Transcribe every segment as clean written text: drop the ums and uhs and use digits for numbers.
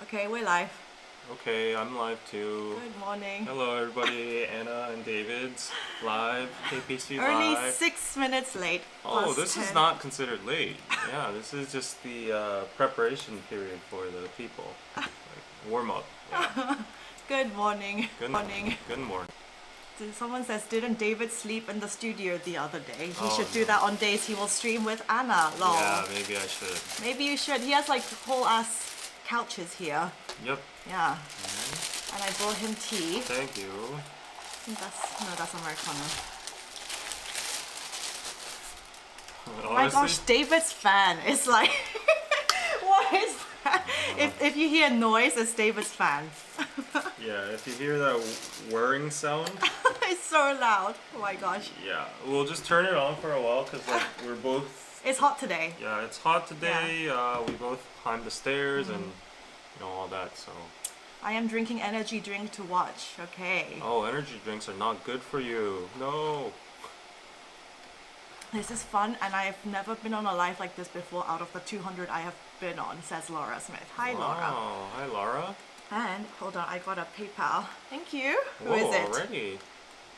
Okay, we're live. Okay, I'm live too. Good morning. Hello everybody, Anna and David's live, KPC Only live. 6 minutes late. Oh, Plus this 10. is not considered late. Yeah, this is just the preparation period for the people. Like warm up. Yeah. Good morning. Good morning. Good morning. Someone says, didn't David sleep in the studio the other day? He should no. do that on days he will stream with Anna. Lol. Yeah, maybe I should. Maybe you should. He has like whole ass couches here. Yep. Yeah. And I brought him tea. Thank you. I think that's Americano. Oh my gosh, David's fan. It's like, what is that? If you hear noise, it's David's fan. Yeah, if you hear that whirring sound. It's so loud. Oh my gosh. Yeah, we'll just turn it on for a while because like we're both. It's hot today. Yeah, it's hot today. Yeah. We both climbed the stairs and all that. So. I am drinking energy drink to watch. Okay. Oh, energy drinks are not good for you. No. This is fun, and I've never been on a live like this before. Out of the 200 I have been on, says Laura Smith. Hi, Laura. Oh, hi, Laura. And hold on, I got a PayPal. Thank you. Who Whoa, is it? already?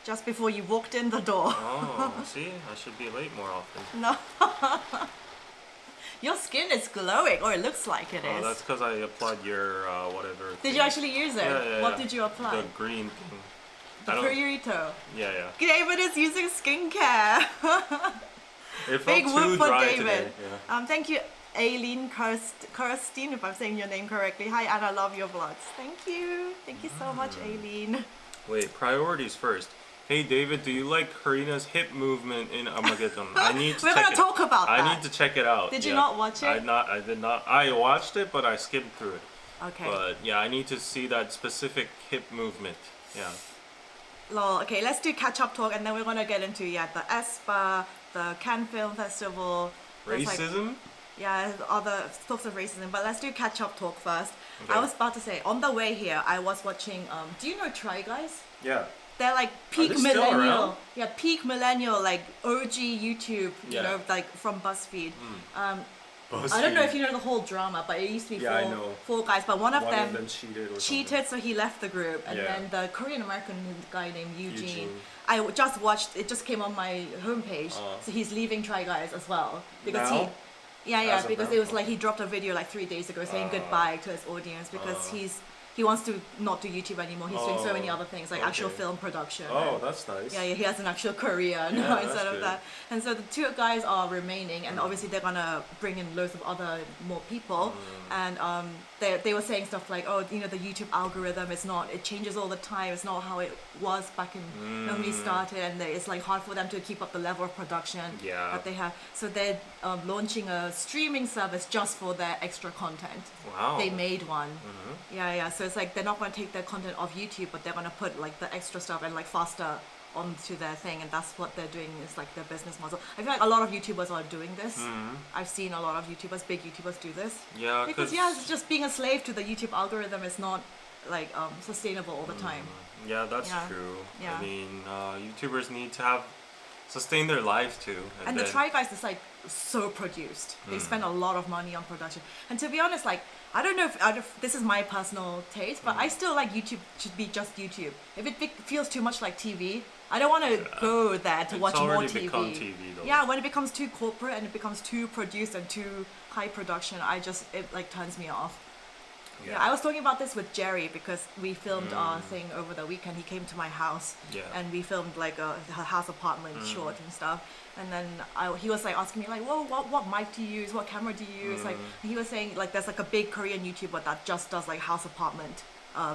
Just before you walked in the door. Oh, see, I should be late more often. No. Your skin is glowing, or it looks like it is. That's because I applied your whatever. Did you actually use it? Yeah, What did you apply? The green thing. The Purito. Yeah. David is using skincare. It felt Big too whoop for dry David. today. Yeah. Thank you, Aileen Kirstine, if I'm saying your name correctly. Hi, Anna, love your vlogs. Thank you. Thank you so much, Aileen. Wait, priorities first. Hey David, do you like Karina's hip movement in Armageddon? I need to We're gonna talk about that. I need to check it out. Did you not watch it? I did not. I watched it, but I skimmed through it. Okay. But yeah, I need to see that specific hip movement. Yeah. Lol. Okay, let's do catch-up talk, and then we're gonna get into the ESPA, the Cannes Film Festival. There's, Racism? Other talks of racism. But let's do catch-up talk first. Okay. I was about to say, on the way here, I was watching. Do you know Try Guys? Yeah. They're like peak they still millennial. around? Yeah, peak millennial, like OG YouTube, you Yeah. know, like from BuzzFeed. BuzzFeed. I don't know if you know the whole drama, but it used to be Yeah, I know. four guys, but one of One them of them cheated or cheated, something. so he left the group, and Yeah. then the Korean American guy named Eugene. Eugene. I just watched it; just came on my homepage, so he's leaving Try Guys as well because Now? yeah, As of because now? it was like he dropped a video like 3 days ago saying goodbye to his audience because he wants to not do YouTube anymore. He's doing so many other things like actual okay. film production. Oh, and- that's nice. yeah, he has an actual career now Yeah, instead that's of good. that. And so the two guys are remaining, and obviously they're gonna bring in loads of more people. And they were saying stuff like, oh, you know, the YouTube algorithm is not, it changes all the time. It's not how it was back in when we started, and it's like hard for them to keep up the level of production Yeah. that they have. So they're launching a streaming service just for their extra content. Wow. They made one. Yeah. So it's like they're not going to take their content off YouTube, but they're going to put like the extra stuff and like faster onto their thing, and that's what they're doing. Is like their business model. I feel like a lot of YouTubers are doing this. I've seen a lot of YouTubers, big YouTubers, do this. Yeah, Because it's just being a slave to the YouTube algorithm is not like sustainable all the time. Yeah, that's Yeah. true. Yeah. I mean, YouTubers need to sustain their lives too. And the then- Try Guys is like so produced. They spend a lot of money on production. And to be honest, like I don't know if this is my personal taste, but I still like YouTube should be just YouTube. If it feels too much like TV, I don't want to go there to It's watch more already TV. become TV though. Yeah, when it becomes too corporate and it becomes too produced and too high production, it like turns me off. Yeah, I was talking about this with Jerry because we filmed our thing over the weekend. He came to my house, Yeah. and we filmed like a house apartment short and stuff. And then he was like asking me like, "Whoa, what mic do you use? What camera do you use?" Like he was saying like there's like a big Korean YouTuber that just does like house apartment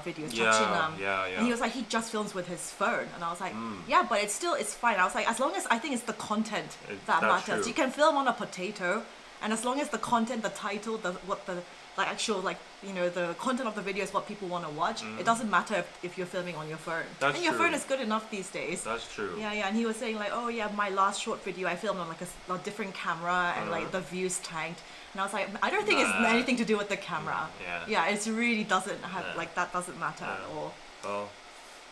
videos. Chachinam. Yeah. And he was like he just films with his phone, and I was like, yeah, but it's fine. I was like, as long as I think it's the content that That's matters. true. You can film on a potato, and as long as the content, the title, like actual like you know the content of the video is what people want to watch. It doesn't matter if you're filming on your phone. That's and your true. phone is good enough these days. That's true. Yeah. And he was saying like, oh yeah, my last short video I filmed on like a different camera, and like the views tanked. And I was like, I don't think it's Nah. anything to do with the camera. Yeah. Yeah, it really doesn't have Yeah. like that doesn't matter at all. Well,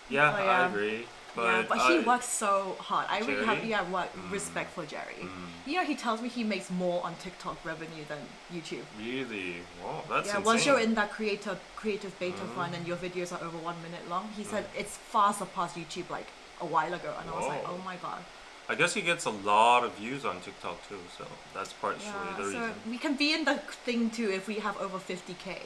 yeah, Oh, I yeah. agree. But he works so hard. I really have respect for Jerry. Mm. You know, he tells me he makes more on TikTok revenue than YouTube. Really? Wow, that's insane. Once you're in that creative beta fund and your videos are over 1 minute long, he said it's far surpassed YouTube like a while ago, and I was like, oh my god. I guess he gets a lot of views on TikTok too, so that's partially the reason. So we can be in the thing too if we have over 50K.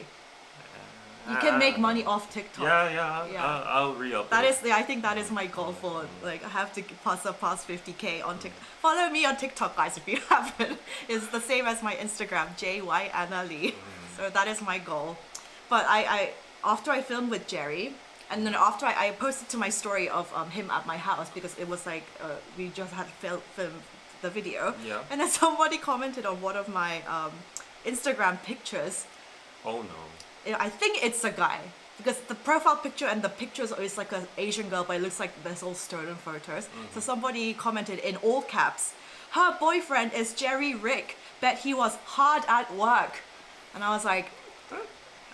You can make money off TikTok. Yeah. I'll re-up. I think that is my goal for I have to surpass 50K on TikTok. Follow me on TikTok, guys, if you haven't. It's the same as my Instagram, JY Anna Lee. So that is my goal. But I after I filmed with Jerry, and then after I posted to my story of him at my house, because it was like we just had filmed the video. Yeah. And then somebody commented on one of my Instagram pictures. Oh no. I think it's a guy, because the profile picture and the pictures is like an Asian girl, but it looks like there's all stolen photos. So somebody commented in all caps, her boyfriend is Jerry Rick, bet he was hard at work. And I was like,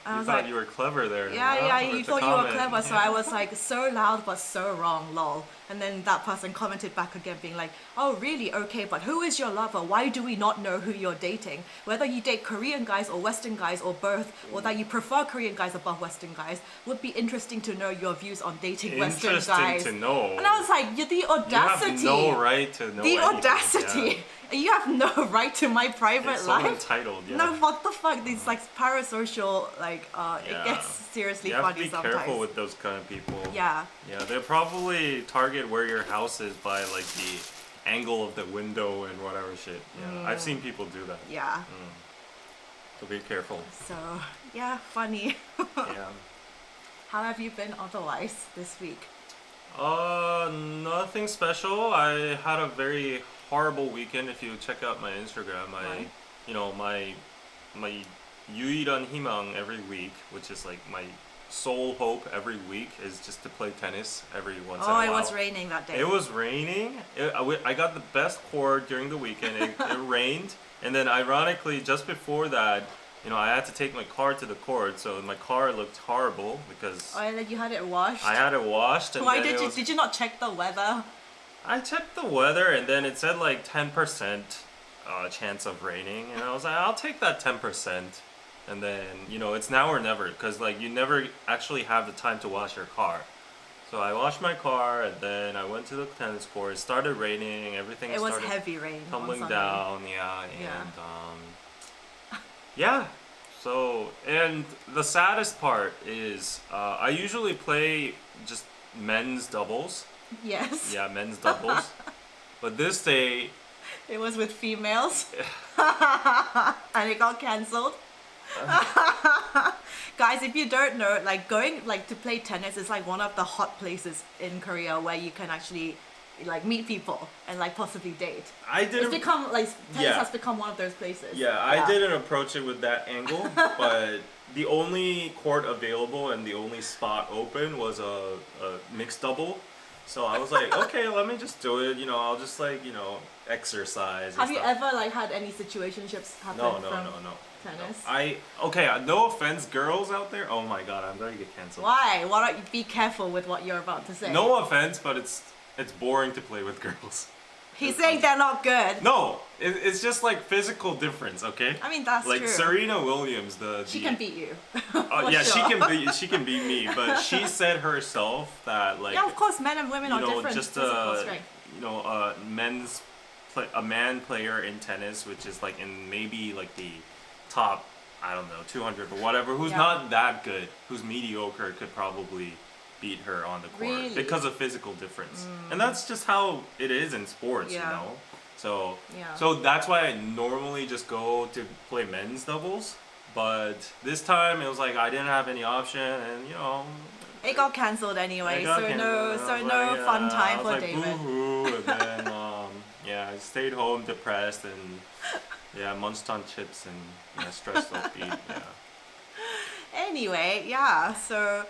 you thought you were clever there. You thought you were clever. So I was like, so loud but so wrong, lol. And then that person commented back again being like, oh really, okay, but who is your lover? Why do we not know who you're dating? Whether you date Korean guys or Western guys or both, or that you prefer Korean guys above Western guys, would be interesting to know your views on dating Western guys. Interesting to know. And I was like, the audacity. You have no right to know the anything. Audacity. Yeah. You have no right to my private it's life. So entitled, yeah. No, what the fuck? These like parasocial, it gets seriously funny sometimes. You have to be careful with those kind of people. Yeah. Yeah, they'll probably target where your house is by like the angle of the window and whatever shit. Yeah, I've seen people do that. Yeah. So be careful. So, yeah, funny. Yeah. How have you been otherwise this week? Nothing special. I had a very horrible weekend. If you check out my Instagram, my 유일한 희망 every week, which is like my sole hope every week, is just to play tennis every once in a while. Oh, it was raining that day. It was raining. I got the best court during the weekend. It rained, and then ironically, just before that, I had to take my car to the court, so my car looked horrible because. Oh, and then you had it washed. I had it washed. And why did you not check the weather? I checked the weather, and then it said like 10% chance of raining, and I was like, I'll take that 10%. And then it's now or never, because like you never actually have the time to wash your car. So I washed my car, and then I went to the tennis court. It started raining. Everything started heavy rain, tumbling down. Yeah. So, and the saddest part is I usually play just men's doubles. Yes. Yeah, men's doubles. But this day it was with females. And it got cancelled. Guys, if you don't know, like going to play tennis is like one of the hot places in Korea where you can actually like meet people and like possibly date. It's become like tennis has become one of those places. Yeah, I didn't approach it with that angle, but the only court available and the only spot open was a mixed double. So I was like, okay, let me just do it. I'll just exercise. Have you ever had any situationships happen No. tennis? No offense, girls out there. Oh my god, I'm gonna get canceled. Why? Why don't you be careful with what you're about to say? No offense, but it's boring to play with girls. He's saying they're not good. No, it's just like physical difference, okay? I mean, that's like true. Serena Williams, she can beat you. Yeah, sure. she can beat me, but she said herself that like of course, men and women are different. Just physical strength. a man player in tennis, which is like in maybe like the top, I don't know, 200 or whatever, who's not that good, who's mediocre, could probably beat her on the court because of physical difference. And that's just how it is in sports, So that's why I normally just go to play men's doubles. But this time it was like I didn't have any option, and it got cancelled anyway. No fun time for David. Boo-hoo, and then I stayed home depressed and munched on chips and stressed out beat. Anyway, so.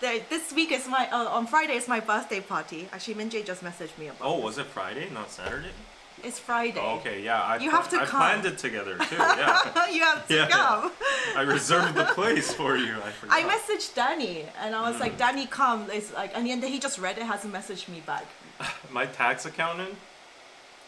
This week is on Friday is my birthday party. Actually, Min Jae just messaged me about was it Friday, not Saturday? It's Friday. Oh, okay, yeah. You have to come. I planned it together too, yeah. You have to come. I reserved the place for you. I forgot. I messaged Danny and I was like, Danny, come. It's like, and then he just read it, hasn't messaged me back. My tax accountant.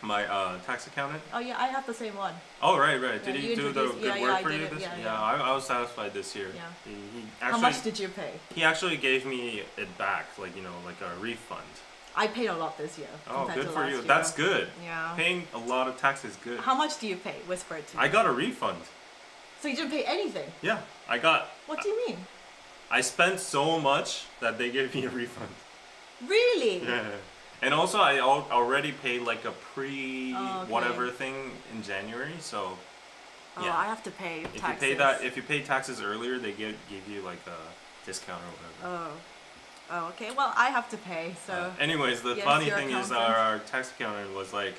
My tax accountant. Oh yeah, I have the same one. Oh right. Did Yeah, he you do the introduced- good yeah, work I for did you it, this? yeah. I was satisfied this year. Yeah. He How actually, much did you pay? he actually gave me it back, like like a refund. I paid a lot this year. Oh, compared good to for last you. year. That's good. Yeah. Paying a lot of tax is good. How much do you pay? Whisper it to me. I got a refund. So you didn't pay anything? Yeah, I got. What do you mean? I spent so much that they gave me a refund. Really? Yeah. And also, I already paid like a pre Oh, okay. whatever thing in January, so. Oh, Yeah. I have to pay taxes. If you pay taxes earlier, they give you like a discount or whatever. Oh, okay. Well, I have to pay, so. Anyways, the Yes, funny your thing is accountant. our tax accountant was like,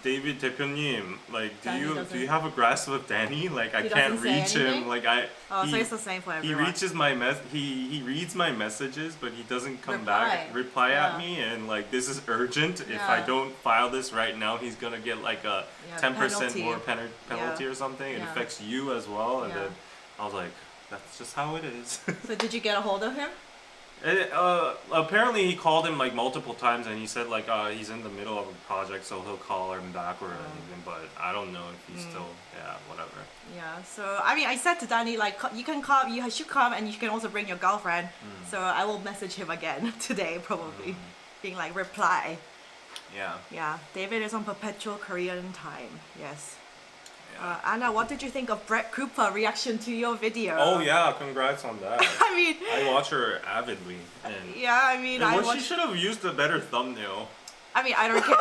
David 대표님, like, Danny do doesn't- you have a grasp of Danny? Like, I He can't doesn't say reach him. anything? Like, Oh, he, so it's the same for he everyone. reaches he reads my messages, but he doesn't come reply Yeah. at me, and like, this is urgent. If Yeah. I don't file this right now, he's gonna get like a 10% penalty. more penalty Yeah. or something. It Yeah. affects you as well, and Yeah. then I was like, that's just how it is. So did you get a hold of him? Apparently he called him like multiple times and he said like he's in the middle of a project, so he'll call him back or anything, but I don't know if he's still whatever. Yeah, so I mean, I said to Danny, like, you can come, you should come, and you can also bring your girlfriend. So I will message him again today, probably, being like, reply. Yeah. Yeah, David is on perpetual Korean time. Yes. Yeah. Anna, what did you think of Brett Cooper reaction to your video? Oh yeah, congrats on that. I mean, I watch her avidly. And yeah, I mean, I she watched. should have used a better thumbnail. I mean, I don't care.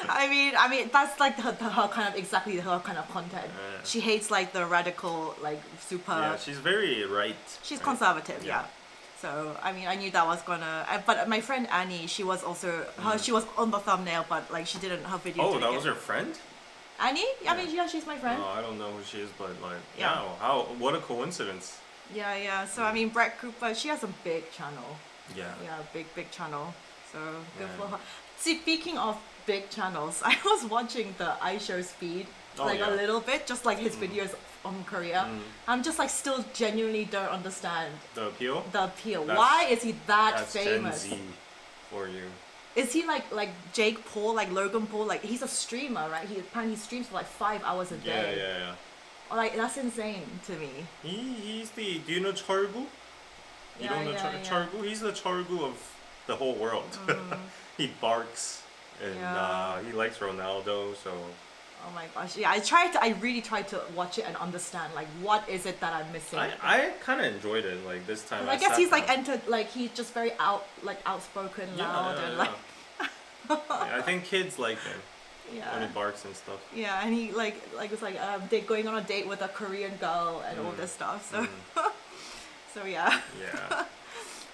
I mean, that's like her kind of exactly her kind of content. Yeah. She hates like the radical, like super. Yeah, she's very right. She's right? conservative, Yeah. yeah. So I mean, I knew that was gonna. But my friend Annie, she was also she was on the thumbnail, but like she didn't. Her video. Oh, didn't that get- was her friend? Annie? I mean, yeah, she's my friend. Oh, I don't know who she is, but like, Yeah. wow, what a coincidence. Yeah. So I mean, Brett Cooper, she has a big channel. Yeah. Yeah, big channel. So good Yeah. for her. Speaking of big channels, I was watching the iShow Speed Oh, like yeah. a little bit, just like his videos on Korea. I'm just like still genuinely don't understand The appeal? the appeal. That's- Why is he that That's famous? Gen Z for you. Is he like Jake Paul, like Logan Paul? Like he's a streamer, right? He streams for like 5 hours a Yeah, day. yeah. Like that's insane to me. He's the. Do you know Chargu? You Yeah, don't know yeah. Chargu? He's the Chargu of the whole world. He barks and Yeah. he likes Ronaldo. So Oh my gosh. Yeah, I really tried to watch it and understand like what is it that I'm missing. I kind of enjoyed it. Like this time. I guess sat he's like down. like he's just very outspoken, Yeah, loud, yeah, and yeah. like Yeah, I think kids like him when yeah. he barks and stuff. Yeah, and he like was like they going on a date with a Korean girl and all this stuff. So so yeah. Yeah.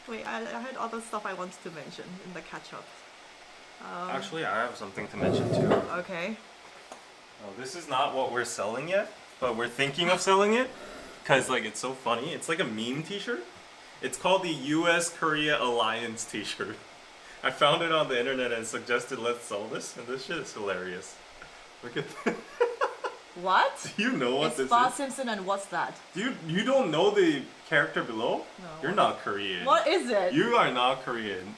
Wait, I had other stuff I wanted to mention in the catch up. Actually, I have something to mention too. Okay. Oh, this is not what we're selling yet, but we're thinking of selling it because like it's so funny. It's like a meme T-shirt. It's called the U.S. Korea Alliance T-shirt. I found it on the internet and suggested let's sell this, and this shit is hilarious. Look at that. What? Do you know what It's this Bart is? Simpson, and what's that? You don't know the character below? No. You're not Korean. What is it? You are not Korean.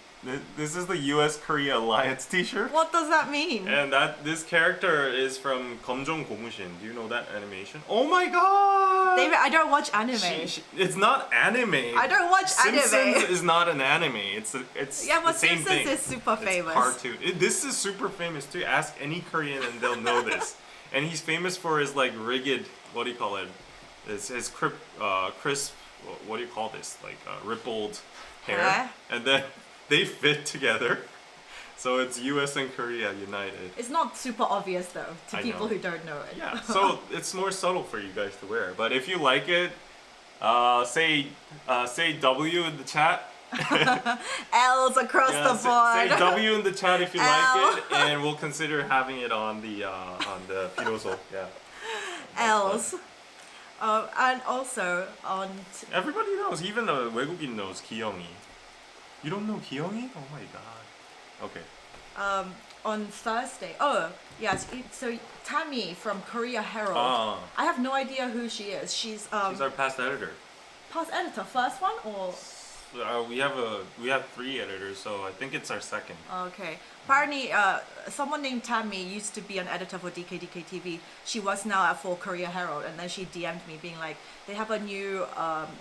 This is the U.S. Korea Alliance T-shirt. What does that mean? And this character is from 검정 고무신. Do you know that animation? Oh my god! David, I don't watch anime. It's not anime. I don't watch Simpsons anime. is not an anime. It's Yeah, but the same Simpsons thing. is super famous. It's cartoon. This is super famous too. Ask any Korean and they'll know this. And he's famous for his like rigged. What do you call it? His crisp. What do you call this? Like rippled hair. Hair? And then they fit together. So it's U.S. and Korea united. It's not super obvious though to I people know. who don't know it. Yeah, so it's more subtle for you guys to wear. But if you like it, say W in the chat. L's across Yeah, the board. say W in the chat if you L. like it, and we'll consider having it on the Piroso. Yeah. L's. And also on Everybody knows. Even a 외국인 knows 기영이. You don't know 기영이? Oh my god. Okay. on Thursday. Oh, yes. So Tammy from Korea Herald. Ah. I have no idea who she is. She's our past editor. Past editor, first one or? We have 3 editors, so I think it's our second. Okay. Apparently, someone named Tammy used to be an editor for DKDK TV. She was now for Korea Herald, and then she DM'd me being like, they have a new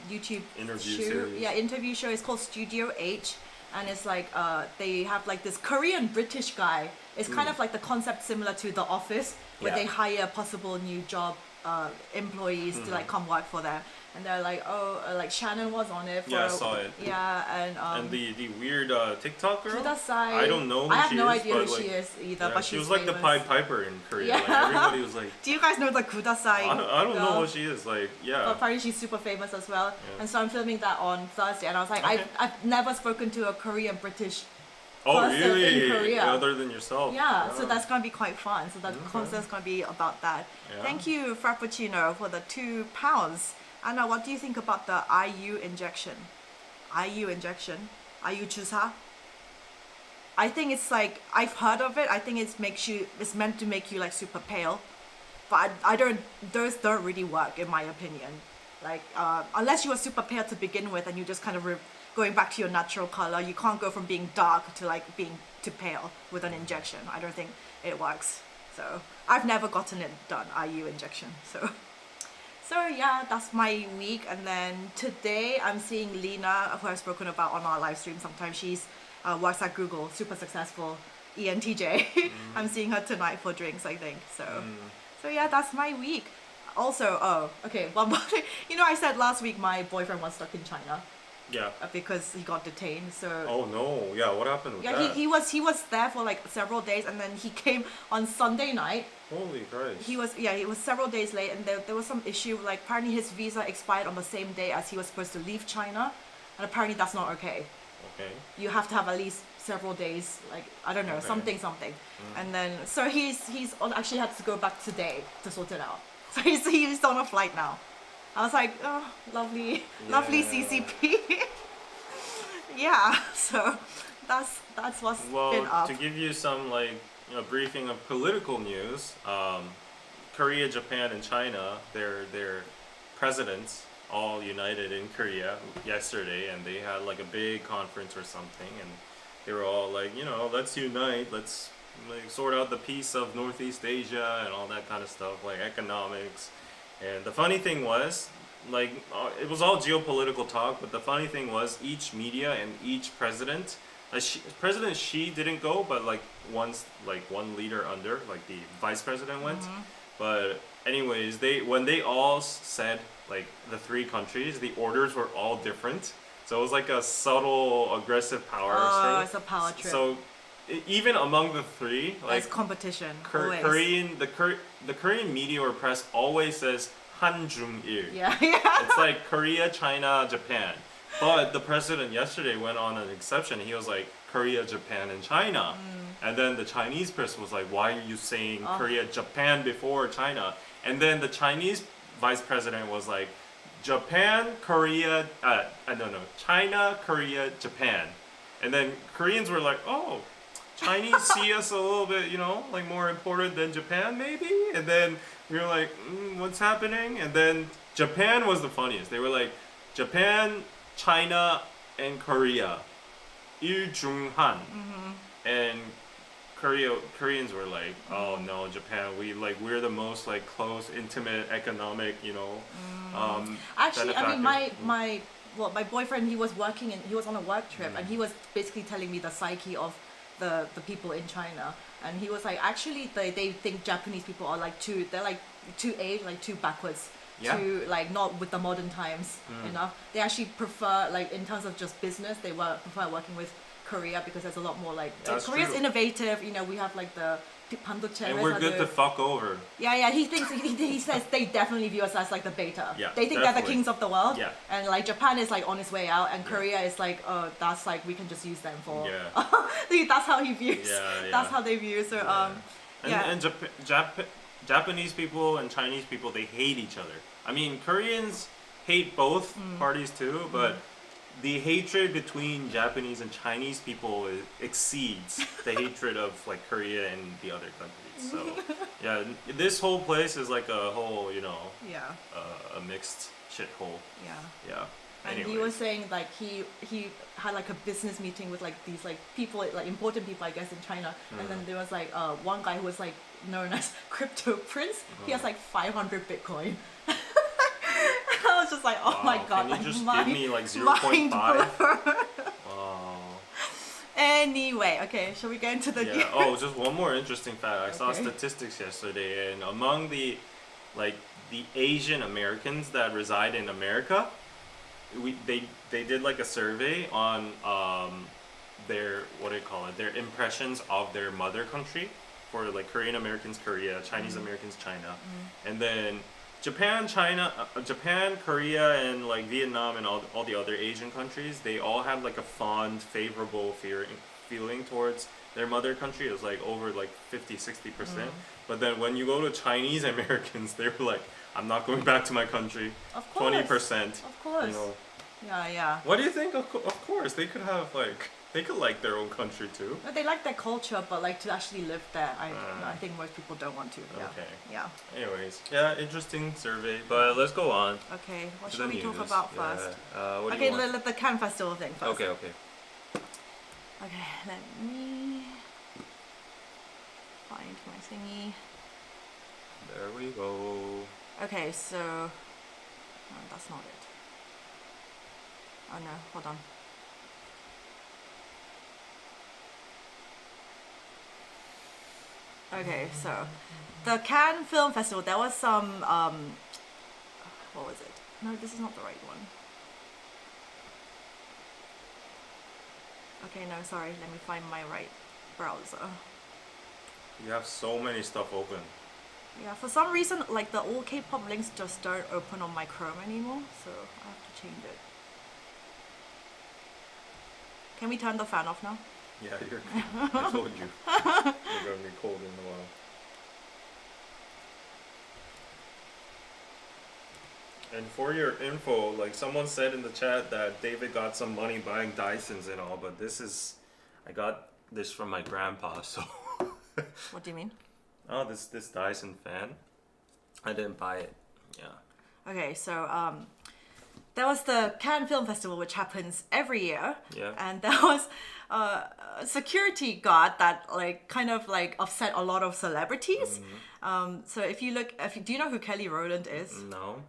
YouTube Interview show. series. Yeah, interview show. It's called Studio H, and it's like they have like this Korean British guy. It's kind of like the concept similar to The Office, where Yeah. they hire possible new job employees to like come work for them. And they're like, oh, like Shannon was on it. Yeah, I saw it. Yeah, And the weird TikTok girl? Kudasai. I don't know who I have she no is, idea but who she like, is either, yeah, but she she's was like the famous. Pied Piper in Korea. Yeah. Like everybody was like, Do you guys know the Kudasai? I don't know girl? what she is. Like, yeah. But apparently she's super famous as well. Yeah. And so I'm filming that on Thursday, and I was like, Okay. I've never spoken to a Korean British Oh, person really? in Korea. Other than yourself? Yeah, so that's gonna be quite fun. So that concert's gonna be about that. Yeah. Thank you, Frappuccino, for the £2. Anna, what do you think about the IU injection? IU injection? IU 주사? I think it's like, I've heard of it. I think it's meant to make you like super pale. But those don't really work in my opinion. Like, unless you were super pale to begin with and you just kind of going back to your natural color, you can't go from being dark to like being to pale with an injection. I don't think it works. So I've never gotten it done, IU injection. So yeah, that's my week. And then today I'm seeing Lena, who I've spoken about on our live stream. Sometimes she's works at Google, super successful, ENTJ. I'm seeing her tonight for drinks, I think. So yeah, that's my week. Also, oh, okay, one more thing. You know, I said last week my boyfriend was stuck in China. Yeah. Because he got detained. So Oh no! Yeah, what happened with yeah, that? he was there for like several days, and then he came on Sunday night. Holy Christ! He was several days late, and there was some issue. Like apparently his visa expired on the same day as he was supposed to leave China, and apparently that's not okay. Okay. You have to have at least several days, like I don't know, Okay. something, and then so he's actually had to go back today to sort it out. So he's on a flight now. I was like, oh, lovely CCP. Yeah, so that's what's been up. To give you some like briefing of political news, Korea, Japan, and China, their presidents all united in Korea yesterday, and they had like a big conference or something, and they were all like, let's unite, let's like sort out the peace of Northeast Asia and all that kind of stuff, like economics. And the funny thing was, like, it was all geopolitical talk, but the funny thing was each media and each president, President Xi didn't go, but like one leader under, like the vice president went. But anyways, when they all said like the 3 countries, the orders were all different. So it was like a subtle aggressive power Oh, thing. it's a power trip. So even among the 3, There's like competition. Always. the Korean media or press always says 한중일. Yeah. It's like Korea, China, Japan. But the president yesterday went on an exception. He was like Korea, Japan, and China. And then the Chinese press was like, why are you saying Korea, Japan before China? And then the Chinese vice president was like, Japan, Korea, China, Korea, Japan. And then Koreans were like, oh, Chinese see us a little bit, like more important than Japan maybe? And then we were like, what's happening? And then Japan was the funniest. They were like, Japan, China, and Korea. 일중한. And Koreans were like, oh no, Japan, we're the most like close, intimate, economic, Actually, I mean, benefactor. my boyfriend, he was on a work trip, and he was basically telling me the psyche of the people in China, and he was like, actually, they think Japanese people are like too aged, like too backwards. Yeah. To like not with the modern times enough. They actually prefer, like in terms of just business, they prefer working with Korea because there's a lot more like That's Korea's true. innovative. We have like the 반도체. And we're good to fuck over. Yeah. He says they definitely view us as like the beta. Yeah, They think they're the definitely. kings of the world. Yeah. And like Japan is like on its way out, and Korea is like, oh, that's like we can just use them for. Yeah. That's how he views. Yeah. That's how they view. So And Japanese people and Chinese people, they hate each other. I mean, Koreans hate both parties too, but the hatred between Japanese and Chinese people exceeds the hatred of like Korea and the other countries. So yeah, this whole place is like a whole, Yeah. a mixed shithole. Yeah. Yeah. And he was saying like he had like a business meeting with like these like people, like important people I guess in China, and then there was like one guy who was like known as Crypto Prince. He has like 500 Bitcoin. I was just like, oh my god! Can you just give me like 0.5? Oh. Anyway, okay, shall we get into the news? Oh, just one more interesting fact. I saw Okay. statistics yesterday, and among the Asian Americans that reside in America, they did like a survey on their their impressions of their mother country, for like Korean Americans Korea, Chinese Americans China, and then Japan, Korea, and like Vietnam and all the other Asian countries, they all had like a fond, favorable feeling towards their mother country. It was like over like 50-60%. But then when you go to Chinese Americans, they were like, I'm not going back to my country. Of course. 20%. Of course. Yeah. What do you think? Of course, they could have they could like their own country too. But they like their culture, but like to actually live there, I think most people don't want to. Yeah. Okay. Yeah. Anyways, yeah, interesting survey. But let's go on. Okay. What to should the we talk news. about Yeah. first? What do Okay, you want? the Cannes Festival thing first. Okay. Okay, let me find my thingy. There we go. Okay, so no, that's not it. Oh no, hold on. Okay, so the Cannes Film Festival, there was some what was it? No, this is not the right one. Okay, no, sorry, let me find my right browser. You have so many stuff open. Yeah, for some reason, like the old K-pop links just don't open on my Chrome anymore, so I have to change it. Can we turn the fan off now? Yeah, I told you. You're gonna be cold in a while. And for your info, like someone said in the chat that David got some money buying Dysons and all, but I got this from my grandpa, so. What do you mean? Oh, this Dyson fan. I didn't buy it. Yeah. Okay, so there was the Cannes Film Festival, which happens every year. Yeah. And there was a security guard that like kind of like upset a lot of celebrities. So do you know who Kelly Rowland is? No.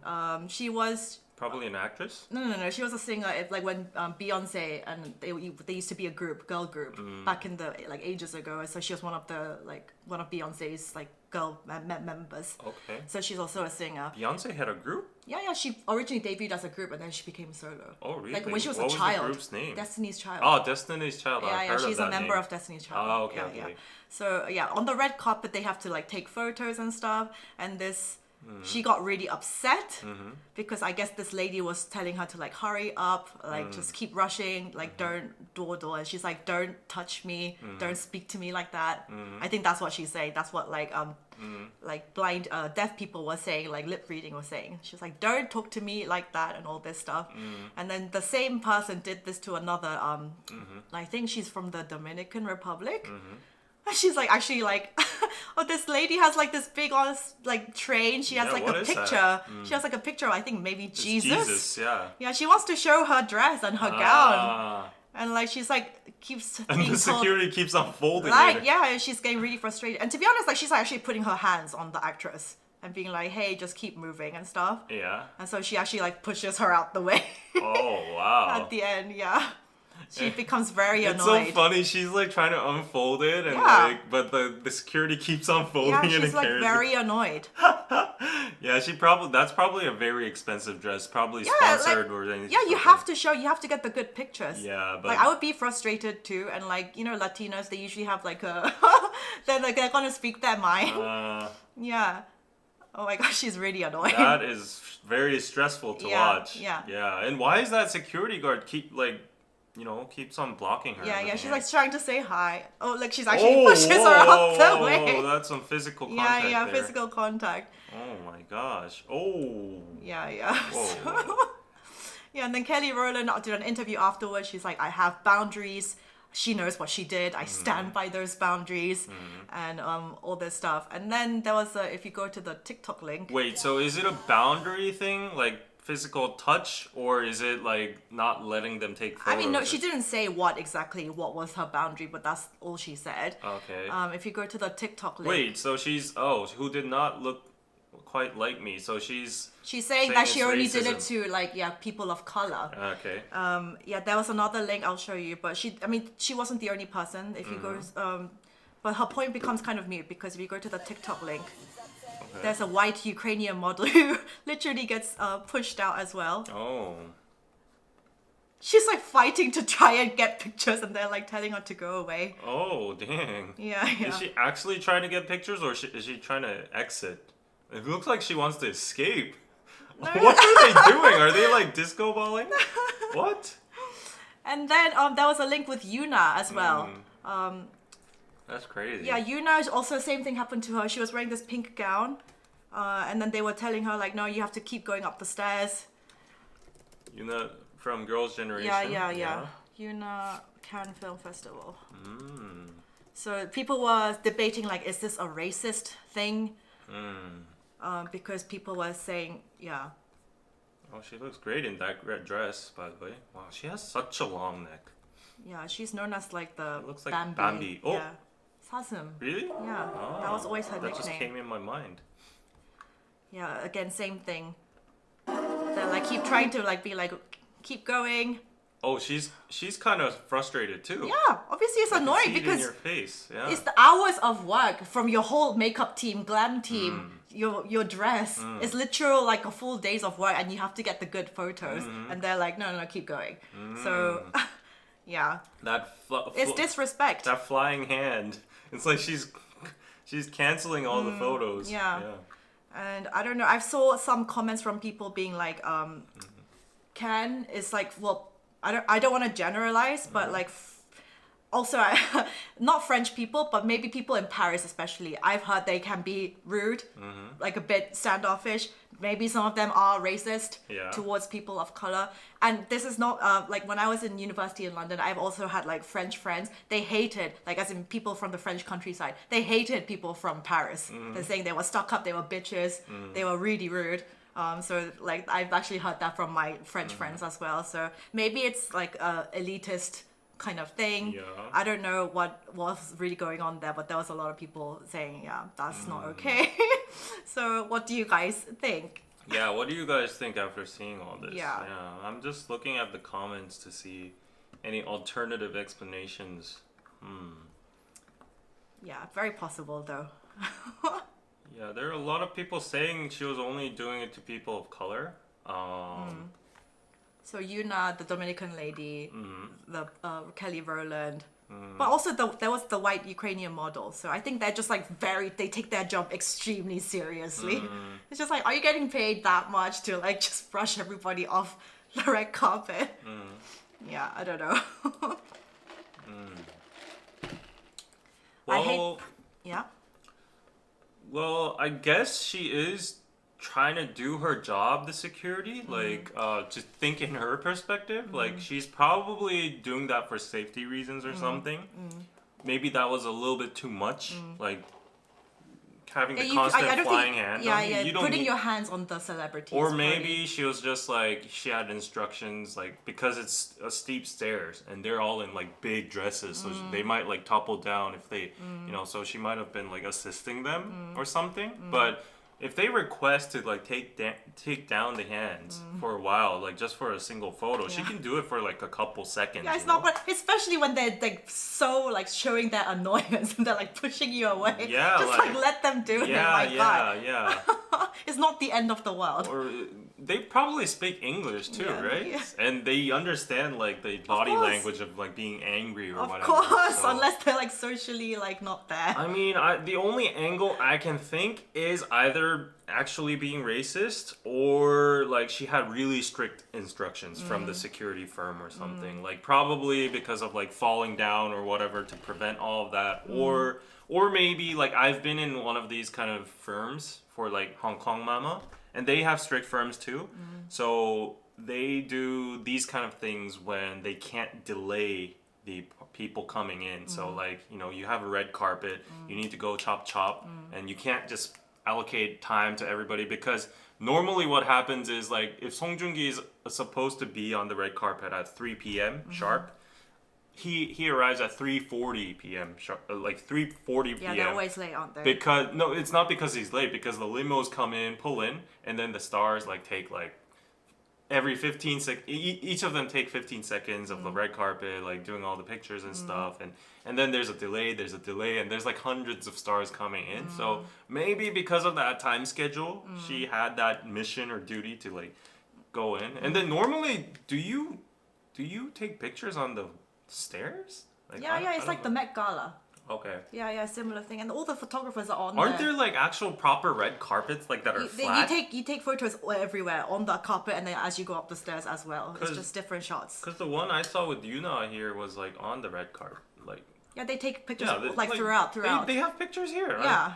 She was Probably an actress. No. She was a singer. Like when Beyonce and they used to be a girl group back in the like ages ago. So she was one of Beyonce's like girl members. Okay. So she's also a singer. Beyonce had a group? Yeah. She originally debuted as a group and then she became solo. Oh, really? Like when she was What a child. Was the group's name? Destiny's Child. Oh, Destiny's Child. Yeah, I've heard she's of a that member name. of Destiny's Child. Oh, okay, yeah. okay. So yeah, on the red carpet they have to like take photos and stuff, and she got really upset because I guess this lady was telling her to like hurry up, like just keep rushing, like don't dawdle, and she's like, don't touch me, don't speak to me like that. I think that's what she's saying. That's what like blind deaf people were saying, like lip reading was saying. She was like, don't talk to me like that and all this stuff. And then the same person did this to another I think she's from the Dominican Republic. She's like actually like this lady has like this big on like train. She has like a picture. She has like a picture of I think maybe Jesus. Yeah, she wants to show her dress and her gown. And like she's like keeps and the security keeps unfolding. Like yeah, she's getting really frustrated. And to be honest, like she's actually putting her hands on the actress and being like, hey, just keep moving and stuff. Yeah. And so she actually like pushes her out the way. Oh wow. At the end, yeah. She becomes very annoyed. It's so funny. She's like trying to unfold it, and like, but the security keeps unfolding it. Yeah, she's like very annoyed. Yeah, that's probably a very expensive dress, probably sponsored or anything. Yeah, you have to get the good pictures. Yeah, but like I would be frustrated too, and like Latinos, they usually have like a they're gonna speak their mind. Yeah. Oh my gosh, she's really annoying. That is very stressful to watch. Yeah. Yeah, and why is that security guard keeps on blocking her? Yeah, she's like trying to say hi. Oh, like she's actually pushes her out the way. Oh, that's some physical contact. Yeah, there. physical contact. Oh my gosh. Oh. Yeah. Whoa. So, Yeah, and then Kelly Rowland did an interview afterwards. She's like, I have boundaries. She knows what she did. I stand by those boundaries, and all this stuff. And then there was if you go to the TikTok link. Wait, so is it a boundary thing, like physical touch, or is it like not letting them take photos? I mean, no, she didn't say what was her boundary, but that's all she said. Okay. If you go to the TikTok link. Wait, so she's who did not look quite like me. So she's saying that she only did it racism. to people of color. Okay. There was another link I'll show you, but she wasn't the only person. If you go, but her point becomes kind of mute because if you go to the TikTok link, there's a white Ukrainian model who literally gets pushed out as well. Oh. She's like fighting to try and get pictures, and they're like telling her to go away. Oh, dang. Yeah. Is she actually trying to get pictures, or is she trying to exit? It looks like she wants to escape. No. What are they doing? Are they like disco balling? What? And then there was a link with Yuna as well. That's crazy. Yeah, Yuna is also same thing happened to her. She was wearing this pink gown, and then they were telling her like, no, you have to keep going up the stairs. Yuna from Girls' Generation. Yeah. Yuna Cannes Film Festival. So people were debating like, is this a racist thing? Because people were saying, yeah. Oh, she looks great in that red dress, by the way. Wow, she has such a long neck. Yeah, she's known as like the It looks like Bambi. Bambi. Oh. Yeah. Sasum. Really? Yeah. Oh, that was always her that nickname. just came in my mind. Yeah, again, same thing. They like keep trying to like be like, keep going. Oh, she's kind of frustrated too. Yeah, obviously it's annoying See it because in your face. Yeah. it's the hours of work from your whole makeup team, glam team, your dress. It's literal like a full days of work, and you have to get the good photos. And they're like, no, keep going. So, yeah, it's disrespect. That flying hand. It's like she's canceling all the photos. Yeah. And I don't know. I saw some comments from people being like, Ken is like, well, I don't want to generalize, but like, also not French people, but maybe people in Paris especially. I've heard they can be rude, like a bit standoffish. Maybe some of them are racist towards people of color. And this is not like when I was in university in London, I've also had like French friends. They hated, like as in people from the French countryside, they hated people from Paris. They're saying they were stuck up, they were bitches, they were really rude. So like I've actually heard that from my French friends as well. So maybe it's like a elitist kind of thing. Yeah. I don't know what was really going on there, but there was a lot of people saying, yeah, that's not okay. So what do you guys think? Yeah, what do you guys think after seeing all this? Yeah. I'm just looking at the comments to see any alternative explanations. Yeah, very possible though. Yeah, there are a lot of people saying she was only doing it to people of color. So Yuna, the Dominican lady, the Kelly Rowland, but also there was the white Ukrainian model. So I think they're just like they take their job extremely seriously. It's just like, are you getting paid that much to like just brush everybody off the red carpet? Yeah, I don't know. Well, yeah. Well, I guess she is trying to do her job, the security, like just think in her perspective, like she's probably doing that for safety reasons or something. Maybe that was a little bit too much, like having the constant flying hand. You don't putting your hands on the celebrities. Or maybe she was just like, she had instructions, like because it's a steep stairs and they're all in like big dresses, so they might like topple down if they, you know, so she might have been like assisting them or something. But if they request to like take down the hands for a while, like just for a single photo, she can do it for like a couple seconds. Yeah, it's not, but especially when they're like so like showing their annoyance and they're like pushing you away. Yeah, just like let them do it. Yeah. It's not the end of the world. Or they probably speak English too, right? Yeah. And they understand like the body language of like being angry or whatever. Of course, so. Unless they're like socially like not there. I mean, the only angle I can think is either actually being racist or like she had really strict instructions from the security firm or something. Like probably because of like falling down or whatever to prevent all of that. Or maybe like I've been in one of these kind of firms for like Hong Kong Mama, and they have strict firms too. So they do these kind of things when they can't delay the people coming in. So like, you know, you have a red carpet, you need to go chop, and you can't just allocate time to everybody, because normally what happens is like if Song Joong-ki is supposed to be on the red carpet at 3 p.m. sharp, he arrives at 3:40 p.m. sharp, like 3:40 p.m. Yeah, they're always late, aren't they? Because no, it's not because he's late, because the limos come in, pull in, and then the stars like take like every 15 each of them take 15 seconds of the red carpet, like doing all the pictures and stuff, and then there's a delay, and there's like hundreds of stars coming in. So maybe because of that time schedule, she had that mission or duty to like go in. And then normally, do you take pictures on the stairs? Like, Yeah, it's like the Met Gala. Okay. Yeah, similar thing, and all the photographers are on. Aren't there like actual proper red carpets like that are flat? You take photos everywhere on the carpet, and then as you go up the stairs as well. It's just different shots. Because the one I saw with Yuna here was like on the red carpet, like. Yeah, they take pictures like throughout. They have pictures here. Yeah.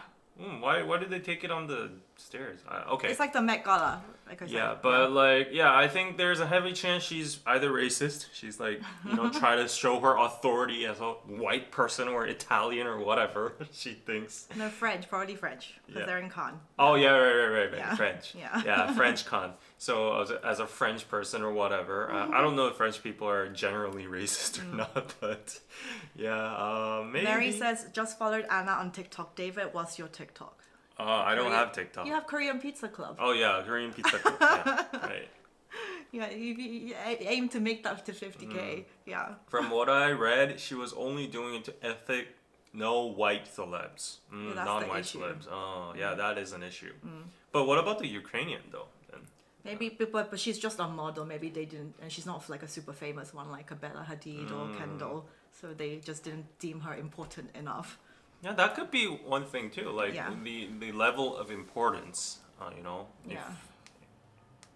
Why did they take it on the stairs? Okay. It's like the Met Gala, like I said. Yeah, but I think there's a heavy chance she's either racist. She's like, you know, try to show her authority as a white person or Italian or whatever she thinks. No, probably French, because they're in Cannes. Oh yeah, right. Yeah. French. Yeah. French con. So as a French person or whatever, I don't know if French people are generally racist or not, but yeah, maybe. Mary says, just followed Anna on TikTok. David, what's your TikTok? I don't have TikTok. You have Korean Pizza Club. Oh yeah, Korean Pizza Club. Yeah, right. Yeah, you aim to make that to 50K. Yeah. From what I read, she was only doing it to ethnic, no white celebs, non-white celebs. Oh yeah, that is an issue. But what about the Ukrainian though? Then? Maybe, but she's just a model. Maybe they didn't, and she's not like a super famous one like a Bella Hadid or Kendall. So they just didn't deem her important enough. Yeah, that could be one thing too. Like the level of importance. You know.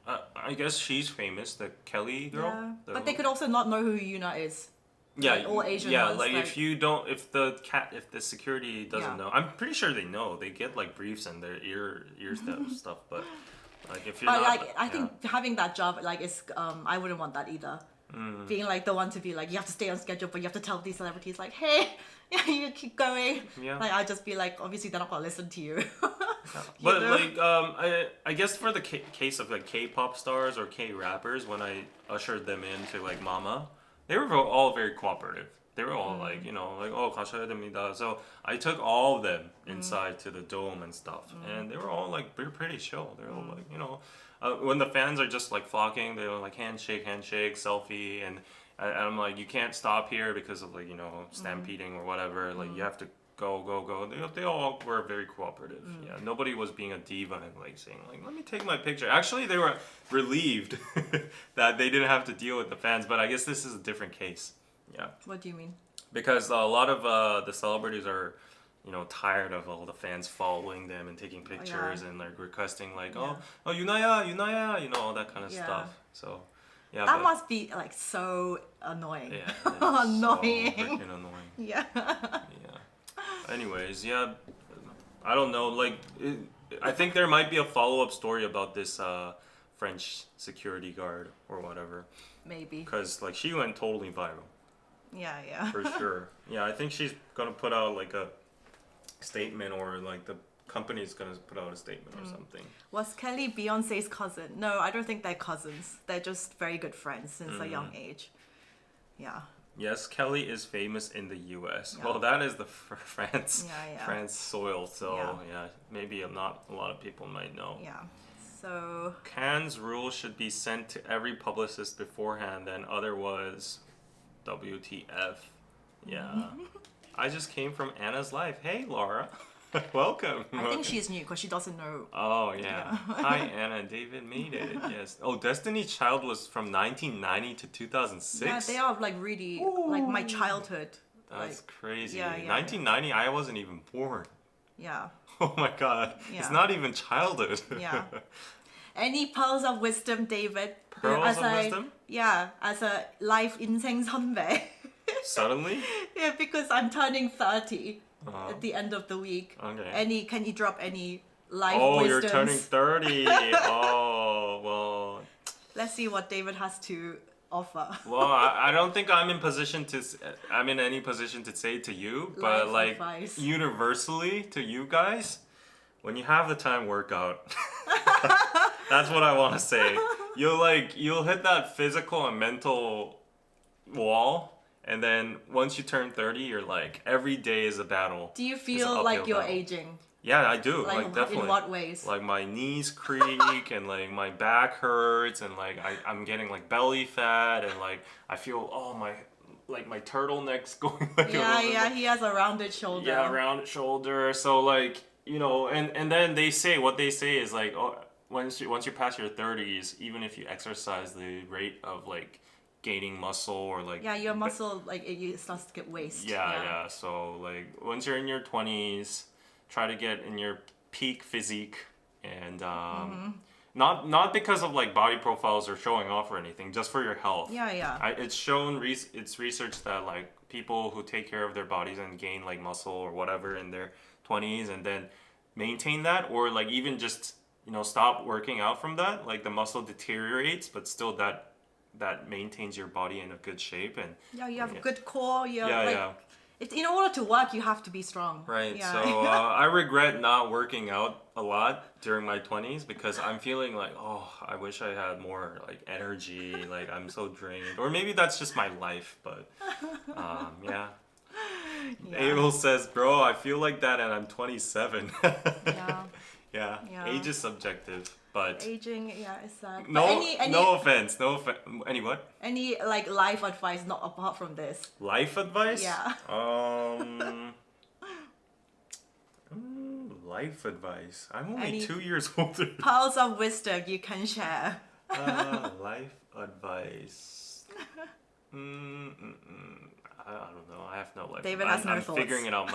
I guess she's famous, the Kelly girl. Yeah. But they could also not know who Yuna is. Yeah, like all Asian yeah. ones, Like if the security doesn't know, I'm pretty sure they know. They get like briefs and their ear stuff. But like if you're not, like I think having that job like is I wouldn't want that either. Being like the one to be like you have to stay on schedule, but you have to tell these celebrities like, hey, you keep going. Yeah. Like I'd just be like, obviously they're not gonna listen to you. But like I guess for the case of like K-pop stars or K-rappers, when I ushered them into like Mama, they were all very cooperative. They were all like, you know, like 가셔야 됩니다. So I took all of them inside to the dome and stuff, and they were all like pretty chill. They were all like, you know, when the fans are just like flocking, they were like handshake, selfie, and I'm like, you can't stop here because of like, you know, stampeding or whatever. Like you have to go. They all were very cooperative. Yeah, nobody was being a diva and like saying like, let me take my picture. Actually, they were relieved that they didn't have to deal with the fans. But I guess this is a different case. Yeah. What do you mean? Because a lot of the celebrities are, you know, tired of all the fans following them and taking pictures and like requesting like, oh Yunaya, you know, all that kind of stuff. So. Yeah, that must be like so annoying. Yeah, annoying. So freaking annoying. Yeah. Anyways, yeah, I don't know. Like, I think there might be a follow-up story about this French security guard or whatever. Maybe. Because like she went totally viral. Yeah. For sure. Yeah, I think she's gonna put out like a statement, or like the company's gonna put out a statement or something. Was Kelly Beyonce's cousin? No, I don't think they're cousins. They're just very good friends since a young age. Yeah. Yes, Kelly is famous in the U.S. Yeah. Well, that is the France soil, so maybe not a lot of people might know. Yeah. So Cannes rules should be sent to every publicist beforehand, then otherwise, WTF. Yeah. I just came from Anna's life. Hey, Laura. Welcome. I think she's new because she doesn't know. Oh, yeah. Hi, Anna. David made it. Yes. Oh, Destiny's Child was from 1990 to 2006? Yeah, they are like really, like my childhood. That's like, crazy. Yeah, 1990, I wasn't even born. Yeah. Oh my god. Yeah. It's not even childhood. Yeah. Any pearls of wisdom, David? Pearls of wisdom? Yeah, as a life 인생 선배. Suddenly? Yeah, because I'm turning 30 at the end of the week. Okay. Can you drop any life wisdoms? Oh, you're turning 30. Oh, well, Let's see what David has to offer. Well, I don't think I'm in any position to say to you, but Life like advice. universally to you guys, when you have the time, work out. That's what I want to say. You'll hit that physical and mental wall, and then once you turn 30, you're like every day is a battle. Do you It's an feel like uphill you're battle. aging? Yeah, I do. Like, Like definitely. in what ways? Like my knees creak and like my back hurts and like I'm getting like belly fat and like I feel my turtleneck's going like a Yeah, little bit yeah, more- he has a rounded shoulder. yeah, rounded shoulder. So like, you know, and then what they say is like, oh, once you pass your 30s, even if you exercise, the rate of like gaining muscle or like Yeah, your muscle, like, it starts to get waste. yeah. So like once you're in your 20s, try to get in your peak physique and not because of like body profiles or showing off or anything, just for your health. Yeah. It's shown it's research that like people who take care of their bodies and gain like muscle or whatever in their 20s and then maintain that, or like even just, you know, stop working out from that, like the muscle deteriorates but still that maintains your body in a good shape. And Yeah, you have a good core. yeah. In order to work, you have to be strong. Right. Yeah. So I regret not working out a lot during my 20s because I'm feeling like, oh, I wish I had more like energy. Like I'm so drained, or maybe that's just my life. But yeah. Abel says, bro, I feel like that, and I'm 27. Yeah. Yeah. Age is subjective, but Aging, yeah, it's sad. no, But no offense. Any what? Any like life advice, not apart from this? Life advice? Yeah. Life advice. I'm only Any 2 years older. Pearls of wisdom you can share. Life advice. I don't know. I have no life. David has no I'm thoughts. figuring it out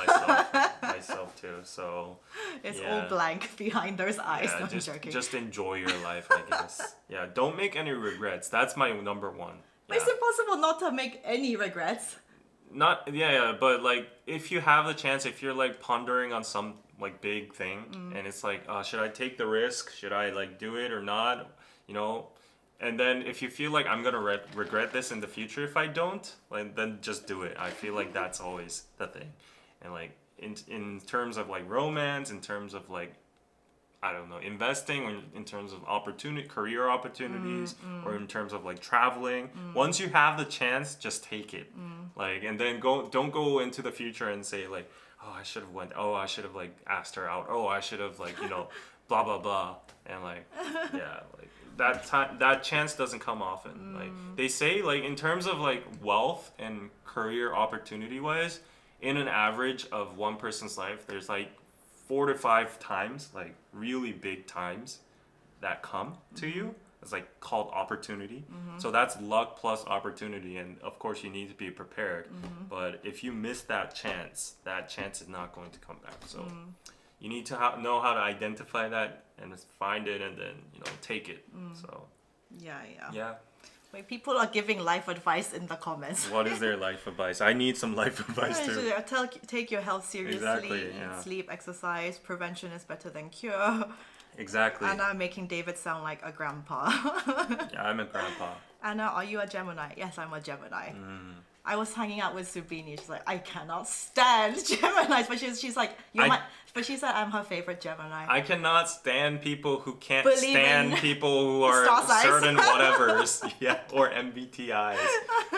myself too. So It's yeah. all blank behind those eyes. Yeah, No, I'm joking. just enjoy your life, I guess. Yeah, don't make any regrets. That's my number one. But it's impossible not to make any regrets. But like if you have the chance, if you're like pondering on some like big thing and it's like, should I take the risk? Should I like do it or not? You know, and then if you feel like I'm gonna regret this in the future if I don't, like then just do it. I feel like that's always the thing. And like in terms of like romance, in terms of like, I don't know, investing, or in terms of career opportunities, or in terms of like traveling. Once you have the chance, just take it. Like, and then don't go into the future and say like, oh, I should have went. Oh, I should have like asked her out. Oh, I should have like, you know, blah blah blah. And like, yeah, like that chance doesn't come often. Like they say, like in terms of like wealth and career opportunity wise, in an average of one person's life, there's like 4 to 5 times, like really big times, that come to you. It's like called opportunity. So that's luck plus opportunity, and of course you need to be prepared. But if you miss that chance is not going to come back. So you need to know how to identify that and just find it, and then, you know, take it. So yeah. Wait, people are giving life advice in the comments. What is their life advice? I need some life advice too. Take your health seriously. Exactly, yeah. Eat, sleep, exercise. Prevention is better than cure. Exactly. And I'm making David sound like a grandpa. Yeah, I'm a grandpa. Anna, are you a Gemini? Yes, I'm a Gemini. I was hanging out with Subini. She's like, I cannot stand Geminis. But she's like, but she said I'm her favorite Gemini. I cannot stand people who can't Believe stand in people who are star signs. certain whatevers. Yeah, or MBTIs.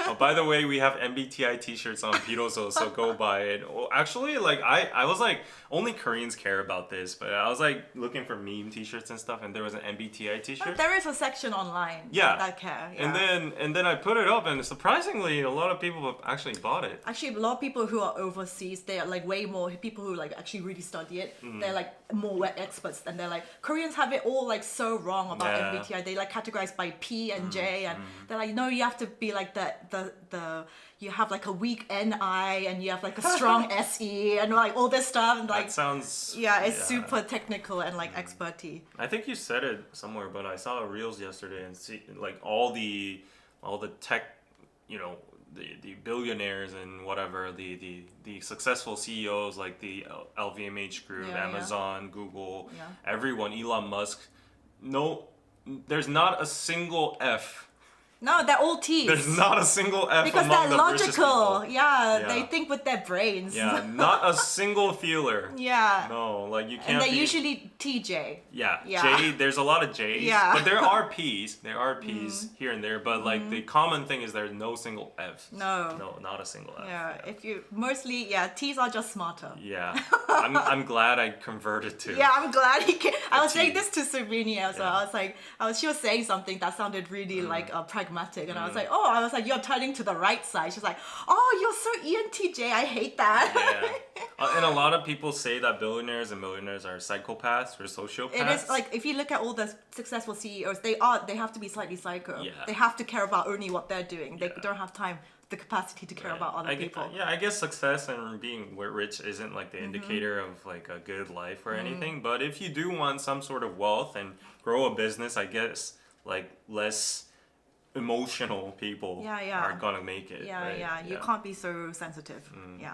Oh, by the way, we have MBTI t-shirts on Piroso, so go buy it. Well, actually, like I was like, only Koreans care about this, but I was like looking for meme t-shirts and stuff, and there was an MBTI t-shirt. But there is a section online that care. Yeah. And then I put it up, and surprisingly, a lot of people have actually bought it. Actually, a lot of people who are overseas, they are like way more people who like actually really study it. They're like more experts, and they're like, Koreans have it all like so wrong about MBTI. They like categorize by P and J, and they're like, no, you have to be like the you have like a weak NI, and you have like a strong SE, and like all this stuff, and like that sounds it's super technical and like experty. I think you said it somewhere, but I saw reels yesterday and see like all the tech, you know, the billionaires and whatever, the successful CEOs like the LVMH group, Amazon, Google, everyone, Elon Musk, no there's not a single F. No, they're all T's. There's not a single F because among they're the richest logical. people. Yeah, they think with their brains. Yeah, not a single feeler. Yeah. No, like you can't. And they're usually TJ. Yeah, Yeah. J. There's a lot of J's. Yeah. But there are P's. There are P's here and there. But like the common thing is there's no single F's. No. No, not a single F. Yeah. If you mostly T's are just smarter. Yeah. I'm glad I converted to. Yeah, I'm glad he came. I was T. saying this to Sabrina as well. Yeah. I was like, she was saying something that sounded really like pragmatic, and I was like, you're turning to the right side. She's like, oh, you're so ENTJ. I hate that. Yeah. And a lot of people say that billionaires and millionaires are psychopaths or sociopaths. It is like if you look at all the successful CEOs, they have to be slightly psycho. Yeah. They have to care about only what they're doing. They don't have the capacity to care about other people. I guess success and being rich isn't like the indicator of like a good life or anything. But if you do want some sort of wealth and grow a business, I guess like less emotional people are gonna make it. Right? You can't be so sensitive.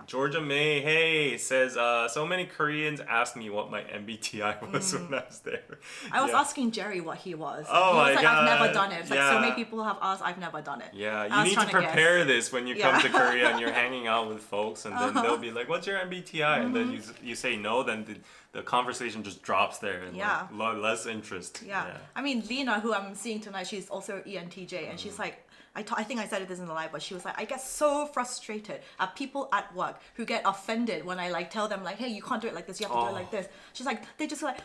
Georgia May, hey, says so many Koreans asked me what my MBTI was when I was there. I was asking Jerry what he was. Oh he was my like, God. I've never done it. It's like so many people have asked, I've never done it. Yeah, I you was need to trying to prepare guess. this when you come to Korea and you're hanging out with folks, and then they'll be like, "What's your MBTI?" And then you say no, then the conversation just drops there, and like, less interest. Yeah. I mean, Lena, who I'm seeing tonight, she's also ENTJ, and she's like, I think I said this in the live, but she was like, I get so frustrated at people at work who get offended when I like tell them like, hey, you can't do it like this, you have to do it like this. She's like, they just like,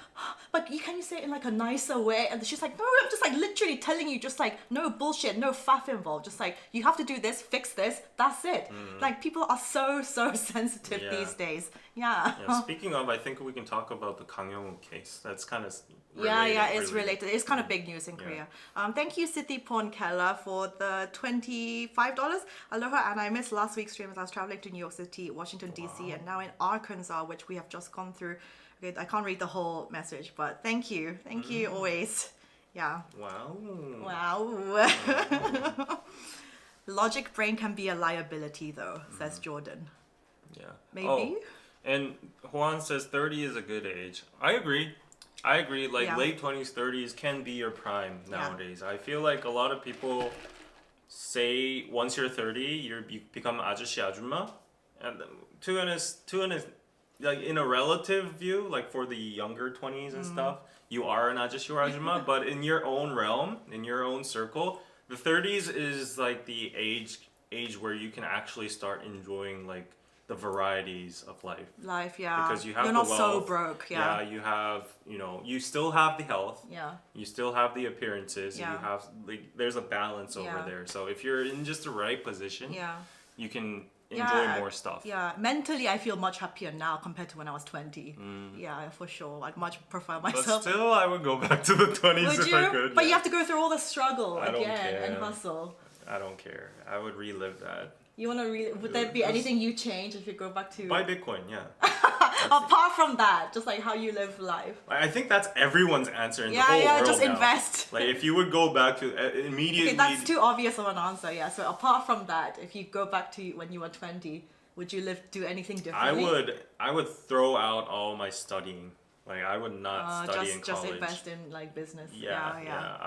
but can you say it in like a nicer way? And she's like, no, I'm just like literally telling you, just like no bullshit, no faff involved. Just like you have to do this, fix this, that's it. Like people are so sensitive these days. Yeah. Speaking of, I think we can talk about the Kang Young-woo case. That's kind of it's related. It's kind of big news in Korea. Thank you, City Porn Keller, for the $25. Aloha, and I missed last week's stream as I was traveling to New York City, Washington, D.C., and now in Arkansas, which we have just gone through. Okay, I can't read the whole message, but thank you. Thank you always. Yeah. Wow. Logic brain can be a liability, though, says Jordan. Yeah. Maybe. Oh, and Juan says 30 is a good age. I agree. Like late 20s, 30s can be your prime nowadays. I feel like a lot of people say once you're 30, you become 아저씨 아줌마, and to an like in a relative view, like for the younger 20s and stuff, you are an 아저씨 or 아줌마. But in your own realm, in your own circle, the 30s is like the age where you can actually start enjoying like the varieties of life. Because you have You're the not wealth, so broke. Yeah. you have, you still have the health. Yeah. You still have the appearances. Yeah. You have like there's a balance over there. So if you're in just the right position, you can enjoy more stuff. Yeah, mentally I feel much happier now compared to when I was 20. Yeah, for sure. I'd much prefer myself. But still, I would go back to the 20s Would if you? I could. But you have to go through all the struggle I don't again care. and hustle. I don't care. I would relive that. You want to would there be anything you change if you go back to... Buy Bitcoin, yeah. Apart from that, just like how you live life. I think that's everyone's answer in the whole world just now. invest. Like if you would go back to immediately... Okay, that's too obvious of an answer, yeah. So apart from that, if you go back to when you were 20, would you do anything differently? I would throw out all my studying. Like I would not study in college. Just invest in like business. Yeah.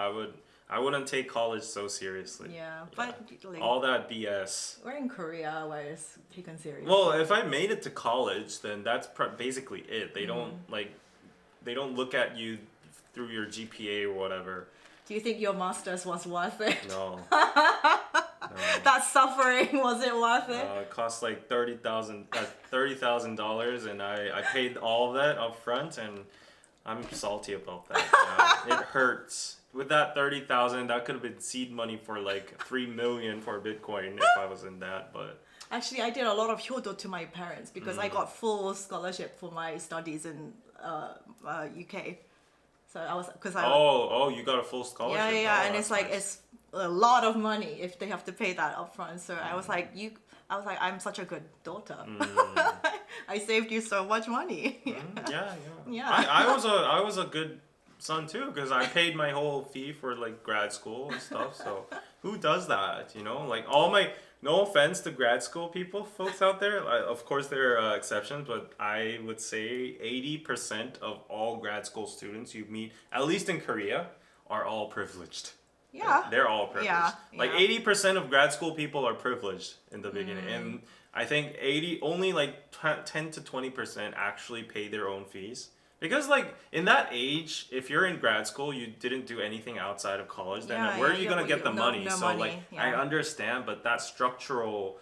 I wouldn't take college so seriously. Yeah, but like, all that BS. We're in Korea where it's taken seriously. Well, if I made it to college, then that's basically it. They don't look at you through your GPA or whatever. Do you think your master's was worth it? No. That suffering, was it worth it? It cost like $30,000, and I paid all of that up front, and I'm salty about that. It hurts. With that 30,000, that could have been seed money for like 3 million for Bitcoin if I was in that. But actually, I did a lot of hyodo to my parents because I got full scholarship for my studies in UK. So I was you got a full scholarship. Yeah, and it's like it's a lot of money if they have to pay that upfront. So I was like, I'm such a good daughter. I saved you so much money. Yeah. I was a good son too, because I paid my whole fee for like grad school and stuff. So who does that? Like no offense to grad school folks out there. Of course there are exceptions, but I would say 80% of all grad school students you meet, at least in Korea, are all privileged. Yeah. They're all privileged. Yeah, Like yeah. 80% of grad school people are privileged in the beginning. And I think only like 10 to 20% actually pay their own fees. Because like in that age, if you're in grad school, you didn't do anything outside of college, then Yeah, where yeah, are you yeah, gonna but get the no- money? no So money, like yeah. I understand, but that structural,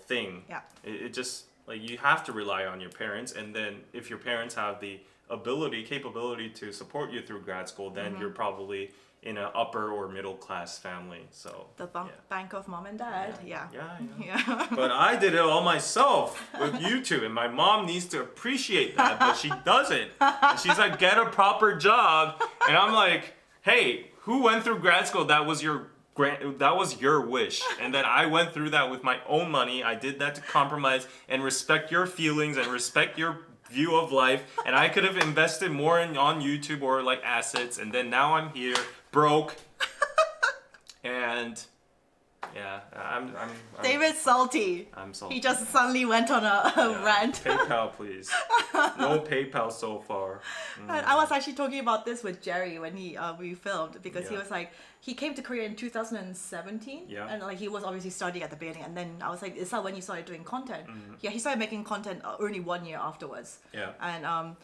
thing, Yeah. it just like you have to rely on your parents, and then if your parents have the capability to support you through grad school, then you're probably in an upper or middle class family. So The yeah. bank of mom and dad. Yeah. Yeah. Yeah. But I did it all myself with YouTube, and my mom needs to appreciate that, but she doesn't. And she's like, get a proper job, and I'm like, hey, who went through grad school? That was your wish, and then I went through that with my own money. I did that to compromise and respect your feelings and respect your view of life, and I could have invested more on YouTube or like assets, and then now I'm here broke, and yeah, I'm David's salty. I'm salty. He just suddenly went on a Yeah. rant. PayPal, please. No PayPal so far. And I was actually talking about this with Jerry when we filmed, because he Yeah. was like, he came to Korea in 2017, Yeah. and like he was obviously studying at the beginning, and then I was like, is that when you started doing content? Yeah, he started making content only 1 year afterwards. Yeah. And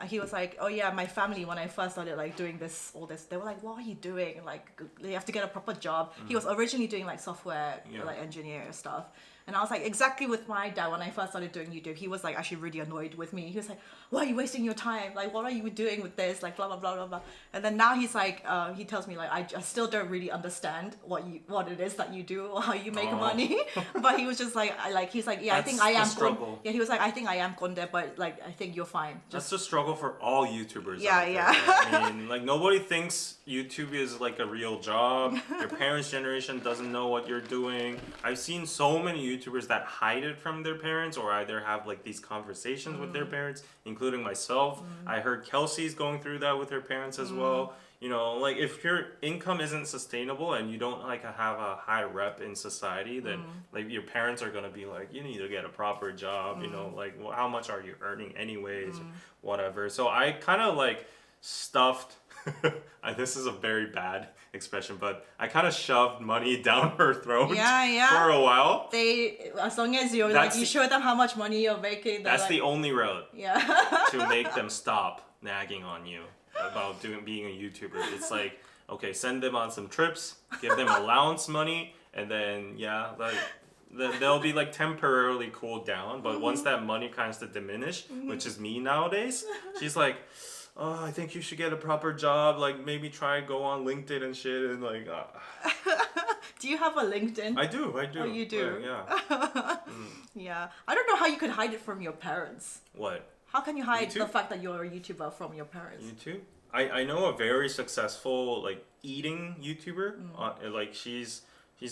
he was like, oh yeah, my family, when I first started like doing all this, they were like, what are you doing? Like, you have to get a proper job. He was originally doing like software, Yeah. like engineer stuff. And I was like, exactly with my dad, when I first started doing YouTube, he was like actually really annoyed with me. He was like, why are you wasting your time? Like, what are you doing with this? Like, blah, blah, blah, blah, blah. And then now he's like, he tells me like, I still don't really understand what it is that you do or how you make money. But he was just like, he's like, yeah, I think That's I the am. struggle. Yeah, he was like, I think I am Konde, but like, I think you're fine. That's the struggle for all YouTubers. Yeah, out there. yeah. I mean, like nobody thinks YouTube is like a real job. Your parents' generation doesn't know what you're doing. I've seen so many YouTubers that hide it from their parents, or either have like these conversations with their parents, including myself. I heard Kelsey's going through that with her parents as well. Like if your income isn't sustainable and you don't like have a high rep in society, then like your parents are gonna be like, you need to get a proper job. Like well, how much are you earning anyways, whatever. So I kind of like stuffed. This is a very bad expression, but I kind of shoved money down her throat for a while. As long as you show them how much money you're making. That's like, the only road yeah. to make them stop nagging on you about being a YouTuber. It's like, okay, send them on some trips, give them allowance money, and then they'll be like temporarily cooled down. But once that money kind of to diminish, which is me nowadays, she's like, oh, I think you should get a proper job. Like maybe try go on LinkedIn and shit, and like. Do you have a LinkedIn? I do. Oh, you do? Yeah. Yeah. I don't know how you could hide it from your parents. What? How can you hide the YouTube? fact that you're a YouTuber from your parents? YouTube? I know a very successful like eating YouTuber. Like she's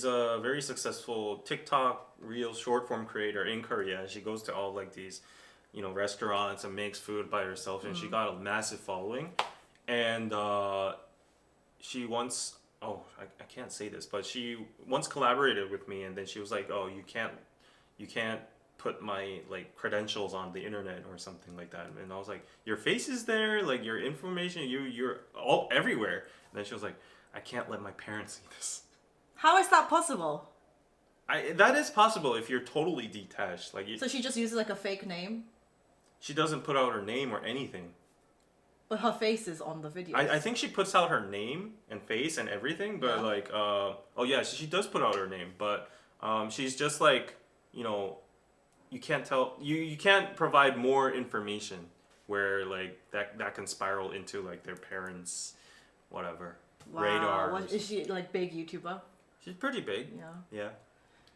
a very successful TikTok real short form creator in Korea. She goes to all like these, restaurants and makes food by herself, and she got a massive following. And she once I can't say this, but she once collaborated with me, and then she was like, oh, you can't put my like credentials on the internet or something like that. And I was like, your face is there, like your information, you're all everywhere. And then she was like, I can't let my parents see this. How is that possible? That is possible if you're totally detached. Like So she just uses like a fake name, she doesn't put out her name or anything. but her face is on the video. I think she puts out her name and face and everything, but she does put out her name, but she's just like, you can't tell, you can't provide more information where like that can spiral into like their parents, whatever, radar. Is she like big YouTuber? She's pretty big. Yeah.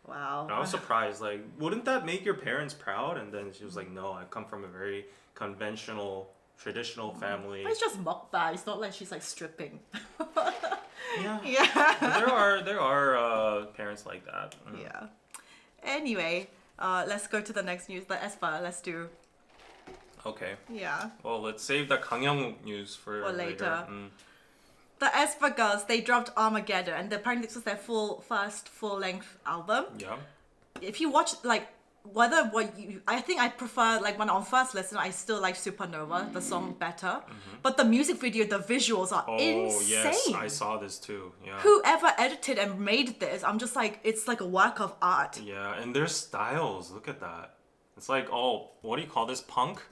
Wow. And I was surprised, like, wouldn't that make your parents proud? And then she was like, no, I come from a very conventional, traditional family. But it's just mukbang. It's not like she's like stripping. Yeah. Yeah. There are parents like that. Yeah. Anyway, let's go to the next news. The ESPA, let's do. Okay. Yeah. Well, let's save the Gangnam news for later. The ESPA girls, they dropped Armageddon, and apparently this was their first full-length album. Yeah. If you watch, like, I think I prefer, like, when on first listen, I still like Supernova, the song, better. But the music video, the visuals are insane. Yes, I saw this too. Yeah. Whoever edited and made this, I'm just like, it's like a work of art. Yeah, and their styles, look at that. It's like, what do you call this, punk?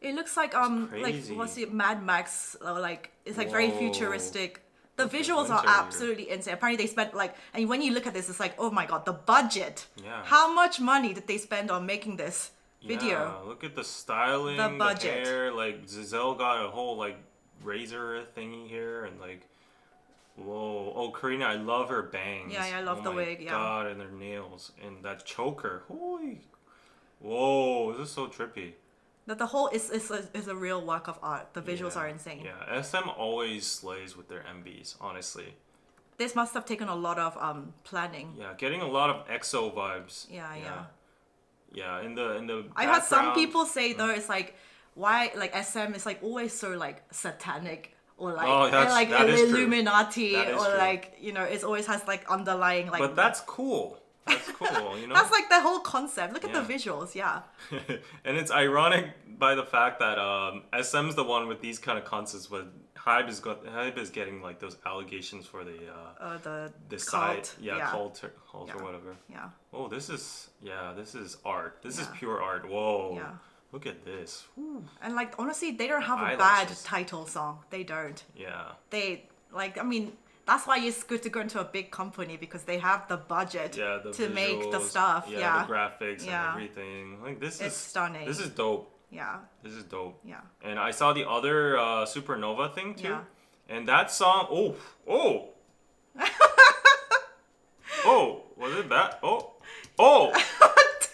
It looks like crazy. what's it, Mad Max, or like, it's like very futuristic. The Okay, visuals are winter here. absolutely insane. Apparently they spent like, and when you look at this, it's like, oh my god, the budget. Yeah. How much money did they spend on making this video? Yeah, look at the styling, The budget. hair. Like Giselle got a whole like razor thingy here, and like, whoa. Oh, Karina, I love her bangs. Yeah, I love the wig. Yeah. God, and her nails and that choker. Holy, whoa, this is so trippy. That the whole is a real work of art. The visuals are insane. Yeah, SM always slays with their MVs, honestly. This must have taken a lot of planning. Yeah, getting a lot of EXO vibes. Yeah. Yeah, in the I heard some background. people say though, it's like, why, like, SM is like always so like satanic, or like, Oh, that's- and, like that is true. Illuminati, That is or true. like, you know, it always has like underlying like. But that's cool. That's cool, you know? That's like the whole concept. Look at the Yeah. visuals, yeah. And it's ironic by the fact that SM's the one with these kind of concepts, but Hybe is getting like those allegations for the The side, cult. cult or Yeah. whatever. Yeah. Oh, this is art. This is pure art. Whoa. Yeah. Look at this. And like, honestly, they don't have a Eyelashes. bad title song. They don't. Yeah. They, like, I mean, that's why it's good to go into a big company, because they have the budget Yeah, the to make the visuals, stuff. Yeah. the graphics Yeah. and everything. Like this It's is stunning. This is dope. Yeah. This is dope. Yeah. And I saw the other Supernova thing too. Yeah. And that song, oh, was it that? Oh,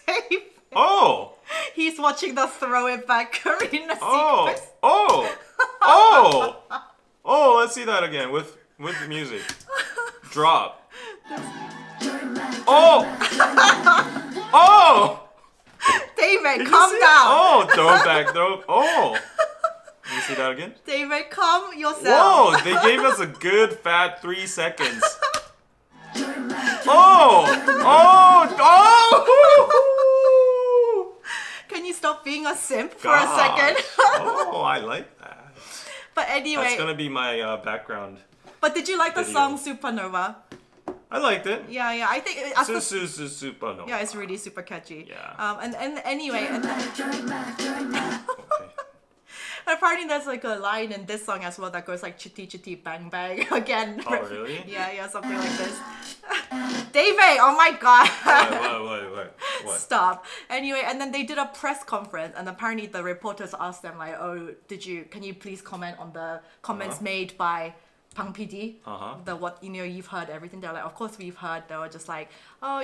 Dave, oh, he's watching the throw it back Karina oh, sequence. oh, let's see that again with the music. Drop. Oh, David, Did you calm see it? down. Oh, throw it back, Can you see that again? David, calm yourself. Whoa, they gave us a good fat 3 seconds. Oh! Can you stop being a simp for a Gosh. second? Oh, I like that. But anyway, That's gonna be my background. but did you like the video. song Supernova? I liked it. Yeah, I think as the Supernova. yeah, it's really super catchy. Yeah. And anyway, and Okay. apparently there's like a line in this song as well that goes like chitty chitty bang bang again. Oh, really? Yeah, something like this. David, oh my god. What? Stop. Anyway, and then they did a press conference, and apparently the reporters asked them like, "Oh, can you please comment on the comments made by Pang PD, what you've heard everything." They're like, of course we've heard. They were just like, oh,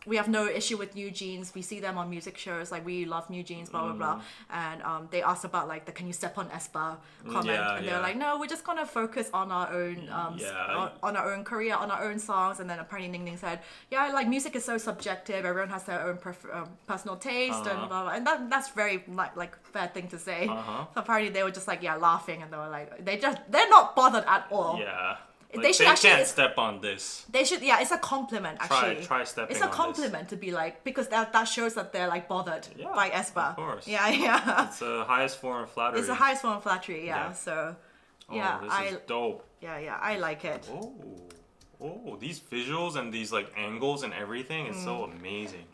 we have no issue with New Jeans. We see them on music shows. Like, we love New Jeans, blah blah blah. And they asked about like the "Can you step on Espa" comment, and they're like, no, we're just gonna focus on our own on our own career, on our own songs. And then apparently Ning Ning said, yeah, like music is so subjective. Everyone has their own personal taste and blah blah. And that's very like fair thing to say. So apparently they were just like laughing, and they were like they're not bothered at all. Yeah. Like, They should they actually- can't step on this. They should, it's a compliment actually. Try stepping It's a on compliment to be like, because that shows that they're like bothered Yeah, by Espa. of course. Yeah. It's the highest form of flattery. It's the highest form of flattery, yeah. Yeah. So, Oh, yeah, this is dope. I like it. Oh, these visuals and these like angles and everything is so amazing.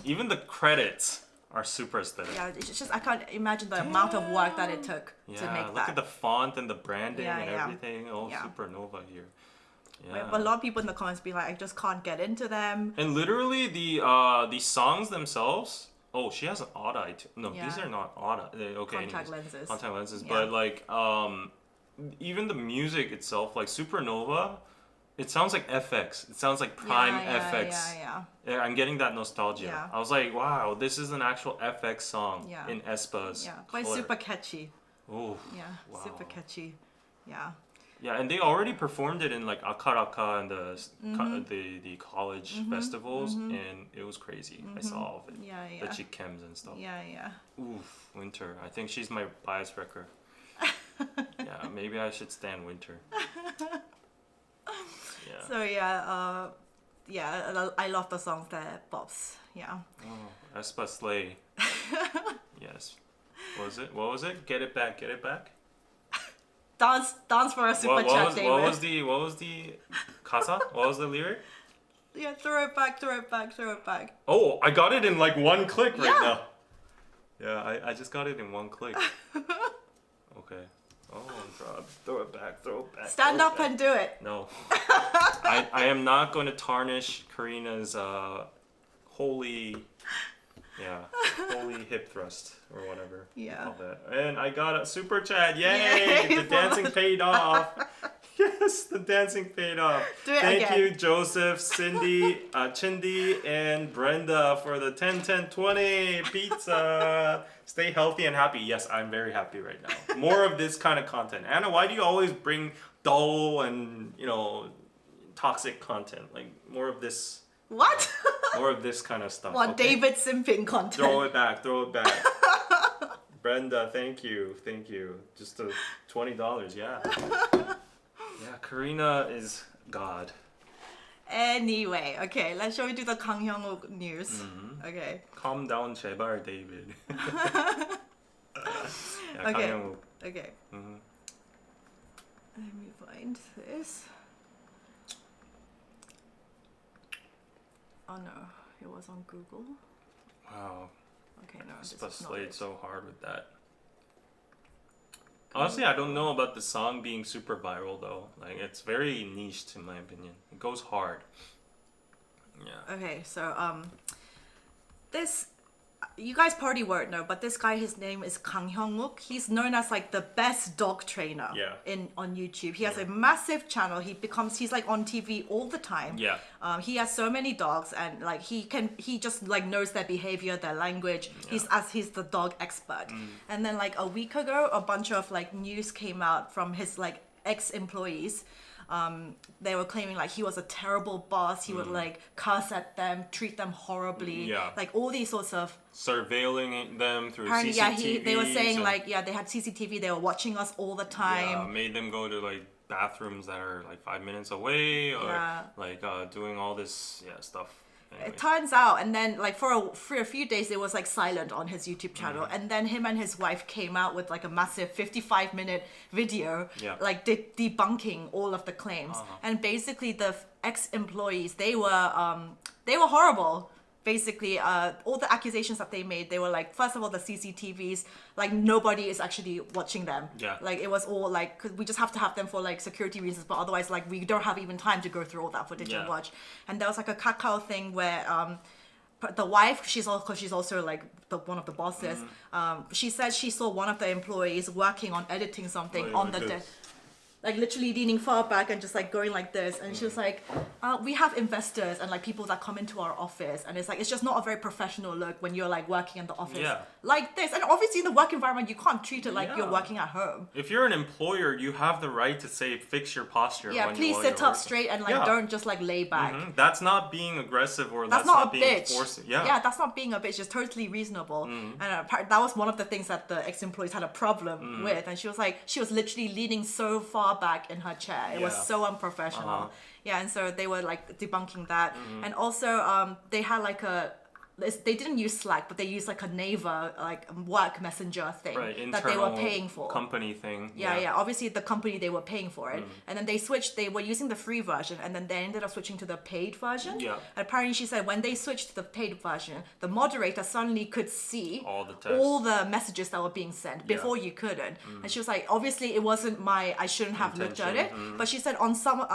Even the credits are super aesthetic. Yeah, it's just I can't imagine the amount of work that it took to make that. Look at the font and the branding Yeah, and yeah. everything. Oh, Yeah. Supernova here. But a lot of people in the comments be like, I just can't get into them. And literally the songs themselves. Oh, she has an odd eye too. No, Yeah. these are not odd eye. Okay, Contact anyways. lenses. Contact lenses. Yeah. But like even the music itself, like Supernova, it sounds like FX. It sounds like prime FX. Yeah, I'm getting that nostalgia. Yeah. I was like, wow, this is an actual FX song in Espa's. Yeah, but it's color. super catchy. Oh, Yeah, wow. super catchy. Yeah. Yeah, and they already performed it in like Akaraka and the college festivals, and it was crazy. I saw all of it. Yeah. The chick chems and stuff. Yeah. Oof, Winter. I think she's my bias wrecker. Yeah, maybe I should stand Winter. Yeah. So yeah, I love the songs that pops. Yeah. Oh, Espa Slay. Yes. What was it? Get it back, get it back. Dance for a super chat, David. What was the kasa? What was the lyric? Yeah, throw it back, throw it back, throw it back. Oh, I got it in like one click right Yeah. now. Yeah, I just got it in one click. Okay. Oh God, throw it back, throw it back. Stand throw up it back. and do it. No. I am not going to tarnish Karina's holy hip thrust or whatever you Yeah. call that. And I got a super chat. Yay! Yay, The dancing paid off. Yes, the dancing paid off. Do it Thank again. you, Joseph, Cindy, Chindi, and Brenda for the 10, 10, 20 pizza. Stay healthy and happy. Yes, I'm very happy right now. More of this kind of content. Anna, why do you always bring dull and, toxic content? Like, more of this. What? More of this kind of stuff. What, okay? David simping content? Throw it back, throw it back. Brenda, thank you. Just $20, yeah. Yeah, Karina is God. Anyway, okay, shall we do the Kang Hyung-wook news? Mm-hmm. Okay. Calm down, 제발, David. Yeah, Okay. 강영욱. Okay. Mhm. Let me find this. Oh no, it was on Google. Wow, Okay, no, this Spa is not slayed it. so hard with that. Honestly, I don't know about the song being super viral though. Like, it's very niched in my opinion. It goes hard. Yeah. Okay, so this you guys probably won't know, but this guy, his name is Kang Hyung-wook. He's known as like the best dog trainer on YouTube. He has a massive channel. He's like on TV all the time. Yeah. He has so many dogs, and like he just like knows their behavior, their language. Yeah. He's the dog expert. And then like a week ago, a bunch of like news came out from his like ex-employees. They were claiming like he was a terrible boss. He would like curse at them, treat them horribly, like all these sorts of Surveilling them through apparently, CCTV. they were saying like they had CCTV. They were watching us all the time. Yeah, made them go to like bathrooms that are like 5 minutes away, or like doing all this stuff. Anyway. It turns out, and then like for a few days it was like silent on his YouTube channel, and then him and his wife came out with like a massive 55-minute video, like debunking all of the claims. And basically the ex-employees, they were horrible. Basically, all the accusations that they made, they were like, first of all, the CCTVs, like nobody is actually watching them. Yeah. Like it was all like, cause we just have to have them for like security reasons, but otherwise like we don't have even time to go through all that footage and watch. And there was like a Kakao thing where the wife, she's also like one of the bosses. She said she saw one of the employees working on editing something on the desk. Like literally leaning far back and just like going like this, and she was like, we have investors and like people that come into our office, and it's like it's just not a very professional look when you're like working in the office like this. And obviously in the work environment you can't treat it like you're working at home. If you're an employer, you have the right to say fix your posture. Yeah, please sit up straight and like don't just like lay back. That's not being aggressive, or that's not a being bitch. Forcing. Yeah, that's not being a bitch. It's totally reasonable. And that was one of the things that the ex-employees had a problem with. And she was literally leaning so far back in her chair. It was so unprofessional. Yeah, and so they were like debunking that. And also they had like they didn't use Slack, but they used like a Naver like work messenger thing that they were paying for. Company thing. Yeah. Obviously the company, they were paying for it. And then they switched, they were using the free version, and then they ended up switching to the paid version. Yeah. And apparently she said when they switched to the paid version, the moderator suddenly could see all the messages that were being sent. Before you couldn't. And she was like, obviously it wasn't I shouldn't have looked at it. But she said on some,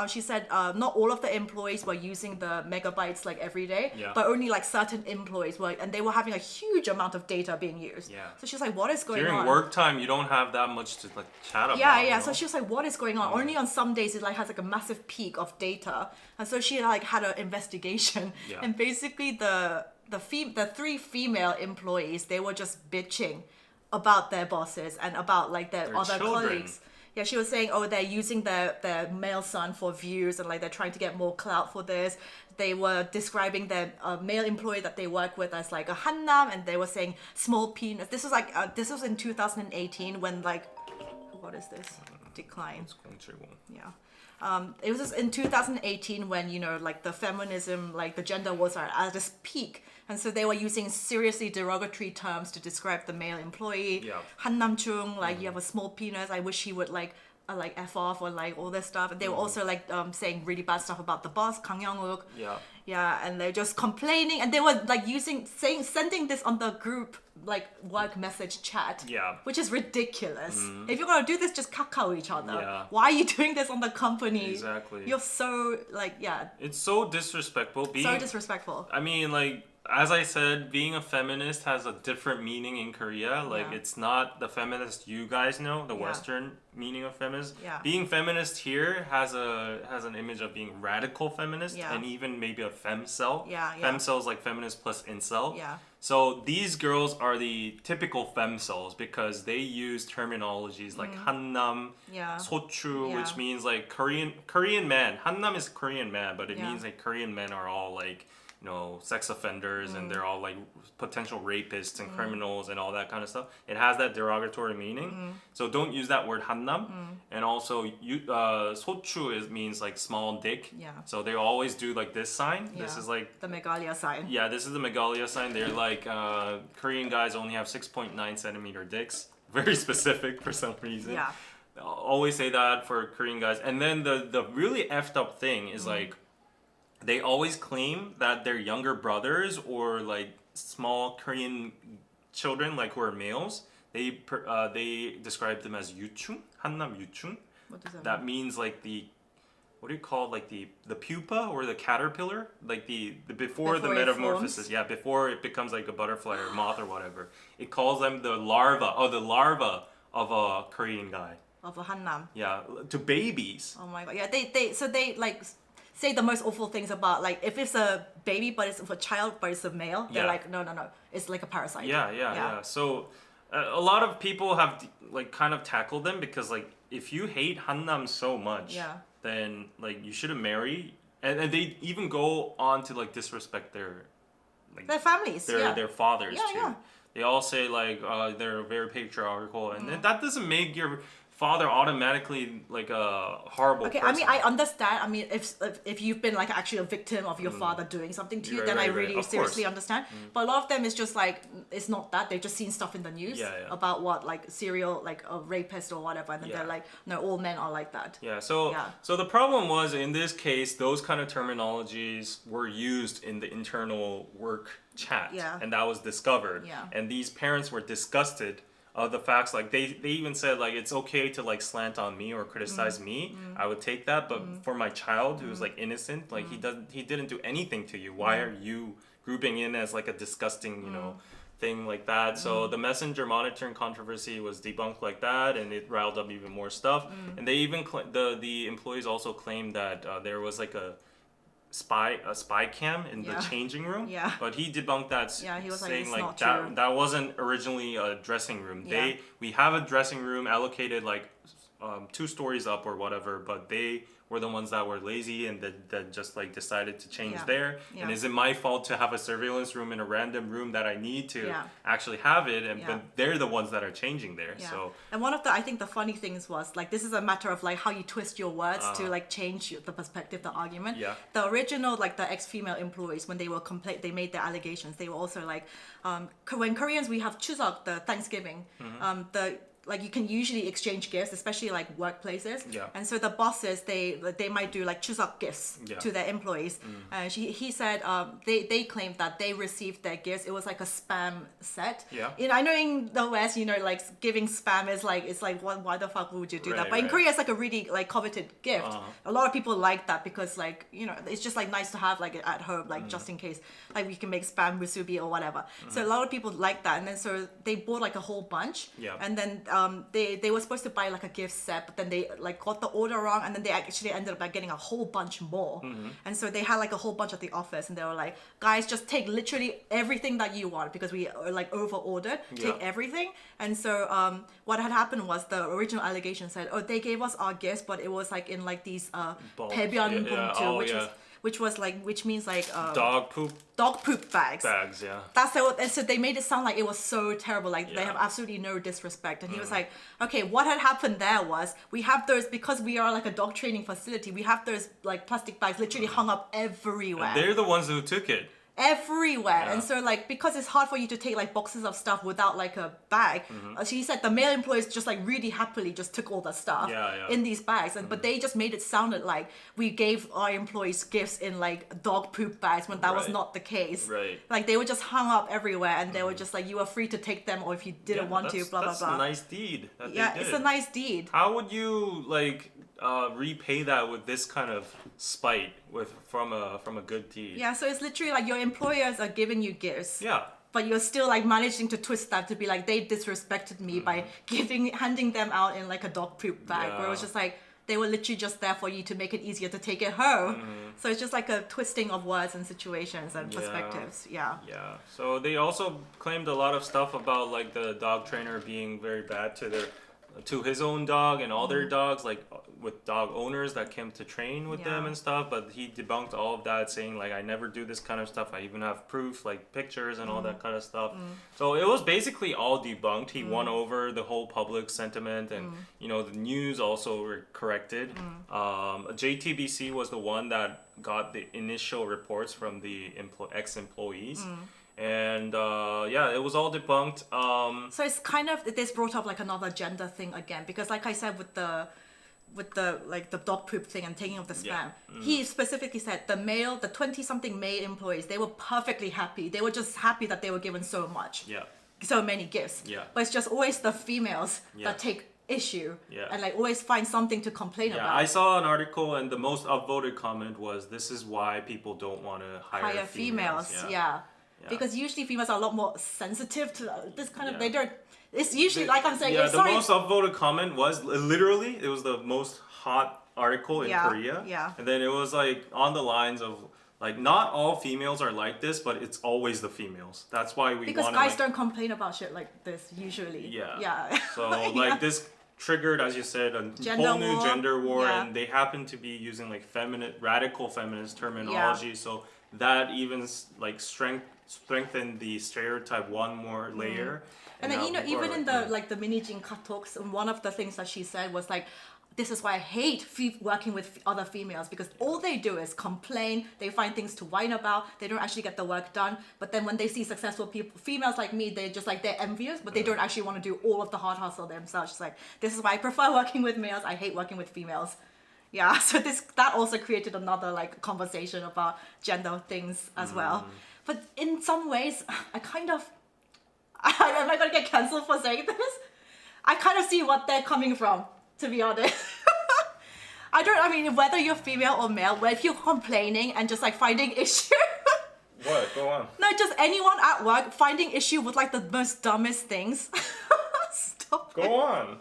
not all of the employees were using the megabytes like every day, but only like certain employees were, and they were having a huge amount of data being used. Yeah. So she's like, what is going on? During work time, you don't have that much to like chat about. Yeah. You know? So she was like, what is going on? Only on some days it like has like a massive peak of data. And so she like had an investigation. Yeah. And basically the three female employees, they were just bitching about their bosses and about like their other colleagues. Yeah, she was saying, they're using their male son for views, and like they're trying to get more clout for this. They were describing their male employee that they work with as like a hannam, and they were saying small penis. This was in 2018 when like, what is this? Decline. Yeah. It was just in 2018 when, you know, like the feminism, like the gender wars are at its peak. And so they were using seriously derogatory terms to describe the male employee. Yeah. 한남충, like you have a small penis. I wish he would like F off or like all this stuff. And they were also like saying really bad stuff about the boss, Kang Young-wook. Yeah. Yeah, and they're just complaining, and they were like sending this on the group like work message chat. Yeah. Which is ridiculous. If you're gonna do this, just kakao each other. Yeah. Why are you doing this on the company? Exactly. You're so like It's so disrespectful. so disrespectful. I mean, like, as I said, being a feminist has a different meaning in Korea. Like, Yeah. it's not the feminist you guys know, the Yeah. Western meaning of feminist. Yeah. Being feminist here has an image of being radical feminist Yeah. and even maybe a femcel. Yeah, yeah. Femcel is like feminist plus incel. Yeah. So these girls are the typical femcels because they use terminologies like hannam, Yeah. sochu, Yeah. which means like Korean man. Hannam is Korean man, but it Yeah. means like Korean men are all like, you know, sex offenders and they're all like potential rapists and criminals and all that kind of stuff. It has that derogatory meaning. So don't use that word hannam. And also sochu means like small dick. Yeah. So they always do like this sign. This Yeah. is like The Megalia sign. yeah, this is the Megalia sign. They're like Korean guys only have 6.9 centimeter dicks. Very specific for some reason. Yeah. Always say that for Korean guys. And then the really effed up thing is like they always claim that their younger brothers or like small Korean children like who are males, they describe them as yuchung, hannam yuchung. What does that That means like the what do you call it? Like the pupa or the caterpillar, like the before the Before it metamorphosis, forms? yeah, before it becomes like a butterfly or moth or whatever. It calls them the larva of a Korean guy. Of a Hannam. Yeah, to babies. Oh my god. Yeah, they like say the most awful things about like if it's a baby but it's a child but it's a male, they're Yeah. like no, it's like a parasite. Yeah. So a lot of people have like kind of tackled them because like if you hate Hannam so much, Yeah. then like you shouldn't marry. And they even go on to like disrespect their like Their families. their fathers Yeah, too. yeah. They all say like they're very patriarchal, and that doesn't make your father automatically like a horrible Okay, person. I mean, I understand. I mean, if you've been like actually a victim of your father doing something to you, Right, then I right, right. really Of seriously course. understand. But a lot of them is just like it's not that they've just seen stuff in the news Yeah, yeah. about what like serial like a rapist or whatever, and then Yeah. they're like, no, all men are like that. Yeah, so Yeah. so the problem was in this case, those kind of terminologies were used in the internal work chat, Yeah. and that was discovered. Yeah. And these parents were disgusted of the facts. Like they even said like it's okay to like slant on me or criticize me. I would take that, but for my child who's like innocent, like he didn't do anything to you. Why are you grouping in as like a disgusting, you know, thing like that? So the messenger monitoring controversy was debunked like that, and it riled up even more stuff. And they even the employees also claimed that there was like a spy cam in the Yeah. changing room. Yeah. But he debunked that, Yeah, he was like, saying "It's like not that true." that wasn't originally a dressing room. Yeah. We have a dressing room allocated like 2 stories up or whatever, but they were the ones that were lazy and that just like decided to change Yeah. there. Yeah. And is it my fault to have a surveillance room in a random room that I need to Yeah. actually have it? And Yeah. but they're the ones that are changing there. Yeah. So And one of the I think the funny things was like this is a matter of like how you twist your words to like change the perspective, the argument. Yeah. The original like the ex-female employees when they were they made their allegations, they were also like when Koreans we have Chuseok, the Thanksgiving, the like you can usually exchange gifts, especially like workplaces. Yeah. And so the bosses they might do like Chuseok gifts Yeah. to their employees. And he said they claimed that they received their gifts. It was like a spam set. Yeah. I know in the West, you know, like giving spam is like it's like why the fuck would you do that? Right, But in right. Korea, it's like a really like coveted gift. A lot of people like that because like you know it's just like nice to have like at home like just in case like we can make spam musubi or whatever. So a lot of people like that, and then so they bought like a whole bunch. Yeah. And then they were supposed to buy like a gift set, but then they like got the order wrong, and then they actually ended up like getting a whole bunch more. And so they had like a whole bunch at the office, and they were like, guys, just take literally everything that you want because we like over ordered. Take Yeah. everything. And so what had happened was the original allegation said, oh, they gave us our gifts, but it was like in like these Bulk. Baebyeon Yeah, yeah. Bumtu, Oh, which yeah. was which means like Dog poop dog poop bags. bags, yeah. That's the, and so they made it sound like it was so terrible, like they Yeah. have absolutely no disrespect. And he was like, okay, what had happened there was we have those, because we are like a dog training facility, we have those like plastic bags literally hung up everywhere. And they're the ones who took it. Everywhere. Yeah. And so like, because it's hard for you to take like boxes of stuff without like a bag, she said the male employees just like really happily just took all the stuff in these bags, and but they just made it sounded like we gave our employees gifts in like dog poop bags, when that was not the case. Right. Like they were just hung up everywhere, and they were just like, you were free to take them, or if you didn't want to, blah blah That's blah. a nice deed that they did. It's a nice deed. How would you like repay that with this kind of spite from a good deed? Yeah, so it's literally like your employers are giving you gifts. Yeah. But you're still like managing to twist that to be like, they disrespected me by handing them out in like a dog poop bag, where it was just like they were literally just there for you to make it easier to take it home. So it's just like a twisting of words and situations and perspectives. Yeah. Yeah. So they also claimed a lot of stuff about like the dog trainer being very bad to his own dog and all their dogs, like with dog owners that came to train with them and stuff. But he debunked all of that, saying like, I never do this kind of stuff. I even have proof, like pictures and all that kind of stuff. So it was basically all debunked. He won over the whole public sentiment, and you know, the news also were corrected. JTBC was the one that got the initial reports from the ex-employees. And it was all debunked. So it's kind of, this brought up like another gender thing again, because like I said with the like the dog poop thing and taking of the spam, he specifically said the 20-something male employees, they were perfectly happy. They were just happy that they were given so much, so many gifts. But it's just always the females that take issue and like always find something to complain about. I saw an article, and the most upvoted comment was, "This is why people don't want to hire females." Because usually females are a lot more sensitive to this kind of, they don't, it's usually like I'm saying, the most upvoted comment was literally, it was the most hot article in Korea. And then it was like on the lines of like, not all females are like this, but it's always the females. That's why we because want guys don't complain about shit like this usually. So like this triggered, as you said, a whole new gender war, and they happen to be using like radical feminist terminology. So that even like strengthen the stereotype one more layer. And then, you know, even in the like the Min Hee Jin talks, one of the things that she said was like, this is why I hate working with other females, because all they do is complain, they find things to whine about, they don't actually get the work done. But then when they see successful people, females like me, they're just like, they're envious, but they don't actually want to do all of the hard hustle themselves. It's like, this is why I prefer working with males, I hate working with females. Yeah, so that also created another like conversation about gender things as well. But in some ways, I kind of, am I gonna get cancelled for saying this? I kind of see what they're coming from, to be honest. I mean, whether you're female or male, where if you're complaining and just like finding issue. What? Go on. No, just anyone at work finding issue with like the most dumbest things. Stop Go on.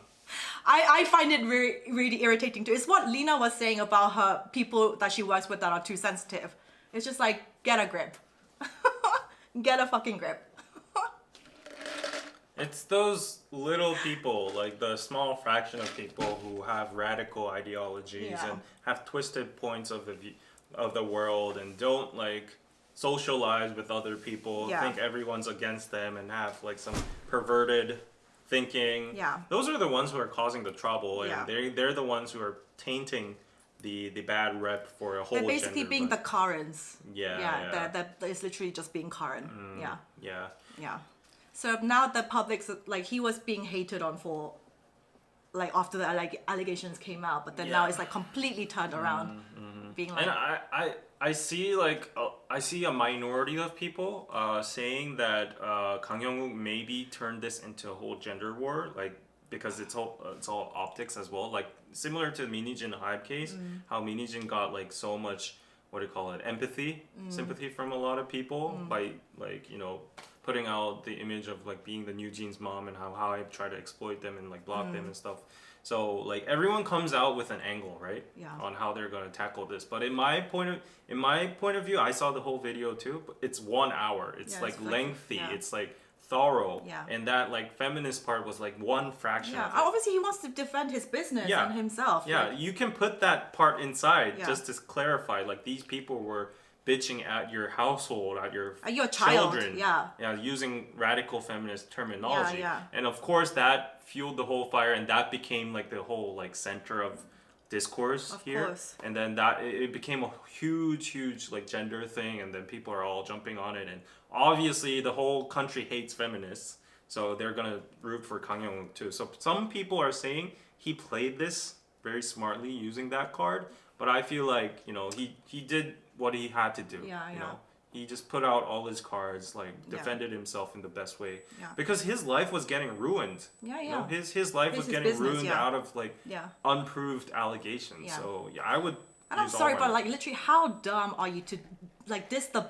I find it really, really irritating too. It's what Lena was saying about her people that she works with that are too sensitive. It's just like, get a grip. Get a fucking grip. It's those little people, like the small fraction of people who have radical ideologies and have twisted points of the world and don't like socialize with other people, think everyone's against them and have like some perverted thinking. Those are the ones who are causing the trouble, and they're the ones who are tainting the bad rep for a whole They're basically gender, being the Karens. That is literally just being Karen. Yeah. So now the public's like, he was being hated on for like after the like allegations came out, but then now it's like completely turned around, being like. And I see like I see a minority of people saying that Kang Hyung-wook maybe turned this into a whole gender war, like because it's all optics as well, like similar to the Min Hee Jin hype case, how Min Hee Jin got like so much, what do you call it, empathy, sympathy from a lot of people by like, you know, putting out the image of like being the new Jean's mom and how I try to exploit them and like block them and stuff. So like everyone comes out with an angle, right? On how they're gonna tackle this. But in my point of view, I saw the whole video too. But it's 1 hour. It's like lengthy. It's like thorough. Yeah. And that like feminist part was like one fraction Yeah, of it. obviously he wants to defend his business Yeah. and himself. Yeah, like- you can put that part inside Yeah. just to clarify. Like these people were bitching at your household, at your Your child, children. yeah. Yeah, using radical feminist terminology. Yeah. And of course that fueled the whole fire, and that became like the whole like center of discourse Of here. course. And then that it became a huge like gender thing, and then people are all jumping on it, and obviously the whole country hates feminists. So they're gonna root for Kang Young too. So some people are saying he played this very smartly using that card, but I feel like he did what he had to do. Yeah, You yeah. know, he just put out all his cards, like Yeah. defended himself in the best way, Yeah. because his life was getting ruined. Yeah, You know, yeah. his life was His getting business, ruined yeah. out of like Yeah. unproved allegations. Yeah. So yeah, I would. And I'm use all sorry, my- but like literally, how dumb are you to like diss the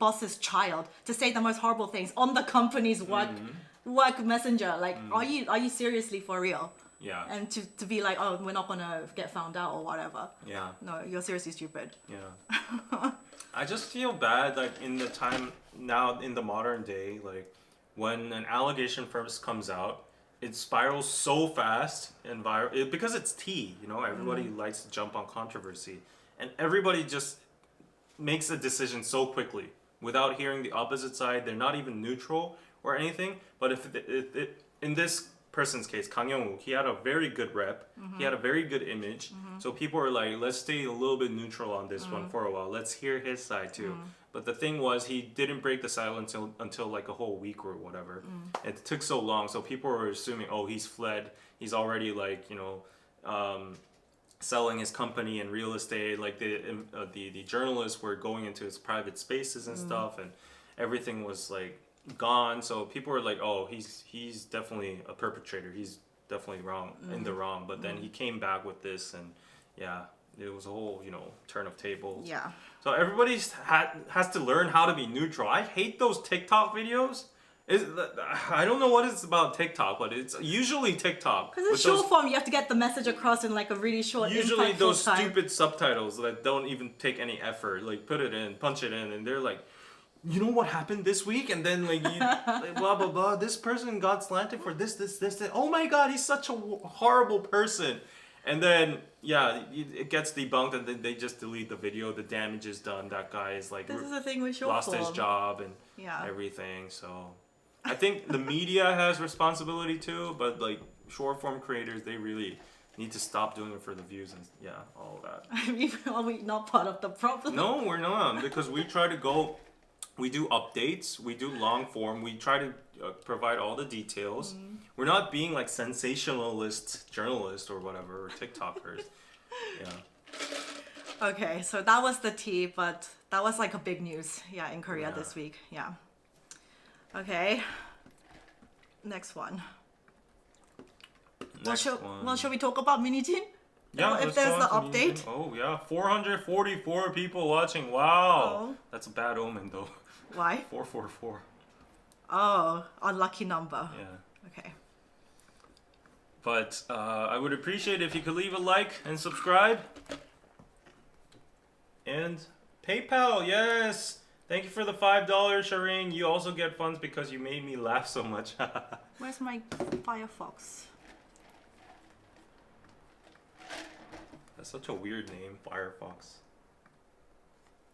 boss's child, to say the most horrible things on the company's work messenger? Like, are you seriously for real? Yeah. And to be like, oh, we're not gonna get found out or whatever. Yeah. No, you're seriously stupid. Yeah. I just feel bad, like in the time now in the modern day, like when an allegation first comes out, it spirals so fast and viral because it's tea. Everybody likes to jump on controversy, and everybody just makes a decision so quickly without hearing the opposite side. They're not even neutral or anything. But if in this person's case, Kang Young-woo, he had a very good rep. He had a very good image. So people were like, let's stay a little bit neutral on this one for a while. Let's hear his side too. But the thing was, he didn't break the silence until like a whole week or whatever. It took so long, so people were assuming, oh, he's fled. He's already like selling his company and real estate. Like the journalists were going into his private spaces and stuff, and everything was like gone. So people were like, oh, he's definitely a perpetrator. He's definitely wrong in the wrong. But then he came back with this, and yeah, it was a whole turn of tables. Yeah. So everybody has to learn how to be neutral. I hate those TikTok videos. I don't know what it's about TikTok, but it's usually TikTok. Because it's short form, you have to get the message across in like a really short. Usually those time. stupid subtitles that don't even take any effort. Like put it in, punch it in, and they're like, you know what happened this week? And then like, like blah blah blah. This person got slanted for this. Oh my God, he's such a horrible person. And then yeah, it gets debunked, and then they just delete the video. The damage is done. That guy is like This is the thing with short lost form. his job and Yeah. everything. So I think the media has responsibility too, but like short form creators, they really need to stop doing it for the views and all of that. I mean, are we not part of the problem? No, we're not, because we try to go. We do updates. We do long form. We try to provide all the details. We're not being like sensationalist journalists or whatever, or TikTokers. Yeah. Okay, so that was the tea, but that was like a big news, in Korea Yeah. this week, Okay, next one. Next one. Well, shall we talk about Min Hee Jin? Yeah, if let's there's go the on to Min Hee update. Jin. Oh yeah, 444 people watching. Wow, Oh. that's a bad omen though. Why? 444. Oh, unlucky number. Yeah. Okay. But I would appreciate if you could leave a like and subscribe. And PayPal, yes. Thank you for the $5, Shireen. You also get funds because you made me laugh so much. Where's my Firefox? That's such a weird name, Firefox.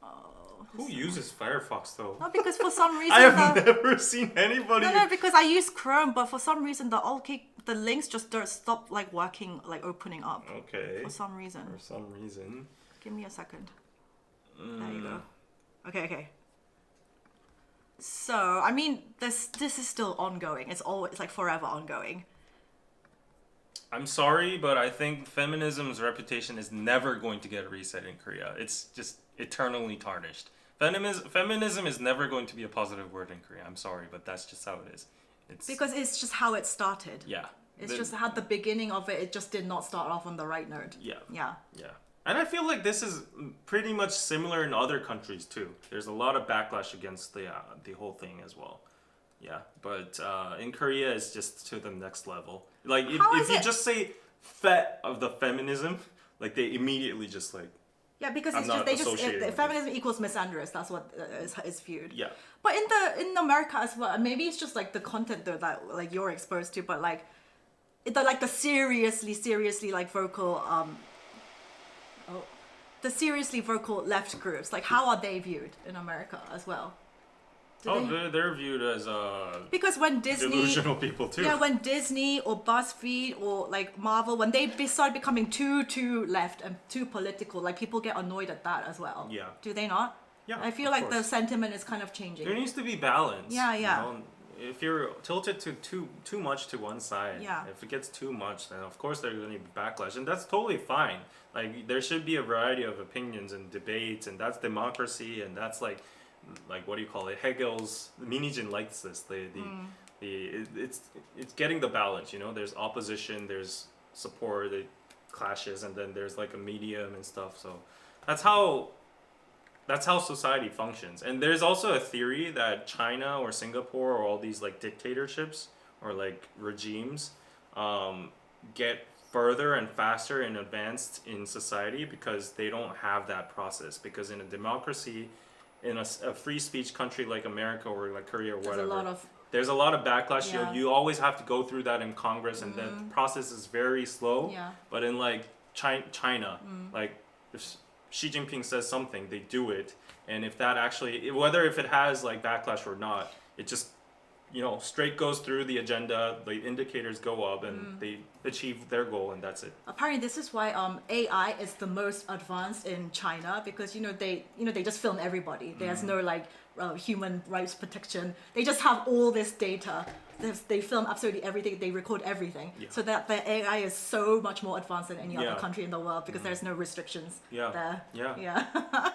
Oh. Who uses Firefox though? No, because for some reason I have never seen anybody. No, because I use Chrome, but for some reason the links just don't stop like working, like opening up. Okay. For some reason. For some reason. Give me a second. There you go. Okay. So I mean, this is still ongoing. It's always like forever ongoing. I'm sorry, but I think feminism's reputation is never going to get reset in Korea. It's just eternally tarnished. Feminism is never going to be a positive word in Korea. I'm sorry, but that's just how it is. It's Because it's just how it started. yeah. It's just at the beginning of it. It just did not start off on the right note. Yeah. Yeah. Yeah. And I feel like this is pretty much similar in other countries too. There's a lot of backlash against the whole thing as well. Yeah, but in Korea it's just to the next level. Like if you just say "fet" of the feminism, like they immediately just like Yeah, because I'm it's not just associating with feminism equals misandrous. That's what is viewed. Yeah. But in America as well, maybe it's just like the content though that like you're exposed to, but like the seriously like vocal the seriously vocal left groups, like how are they viewed in America as well? They're viewed as because when Disney delusional people too. Yeah, when Disney or BuzzFeed or like Marvel, when they start becoming too left and too political, like people get annoyed at that as well. Yeah. Do they not? Yeah, I feel of like the course. sentiment is kind of changing. There needs to be balance. Yeah. You know? If you're tilted to too much to one side, Yeah. if it gets too much, then of course there's going to be backlash, and that's totally fine. Like there should be a variety of opinions and debates, and that's democracy, and that's like what do you call it? Hegel's Min Hee Jin likes this. It's getting the balance. You know, there's opposition, there's support, it clashes, and then there's like a medium and stuff. So that's how society functions. And there's also a theory that China or Singapore or all these like dictatorships or like regimes get further and faster and advanced in society because they don't have that process. Because in a democracy, in a free speech country like America or like Korea or whatever, there's a lot of backlash. Yeah. You always have to go through that in Congress, and the process is very slow. Yeah. But in like China, like if Xi Jinping says something, they do it, and if that actually, whether if it has like backlash or not, it just, you know, straight goes through the agenda, the indicators go up, and they achieve their goal, and that's it. Apparently, this is why AI is the most advanced in China, because they just film everybody. There's no like human rights protection. They just have all this data. They film absolutely everything. They record everything. Yeah. So that the AI is so much more advanced than any other country in the world because there's no restrictions there. Yeah.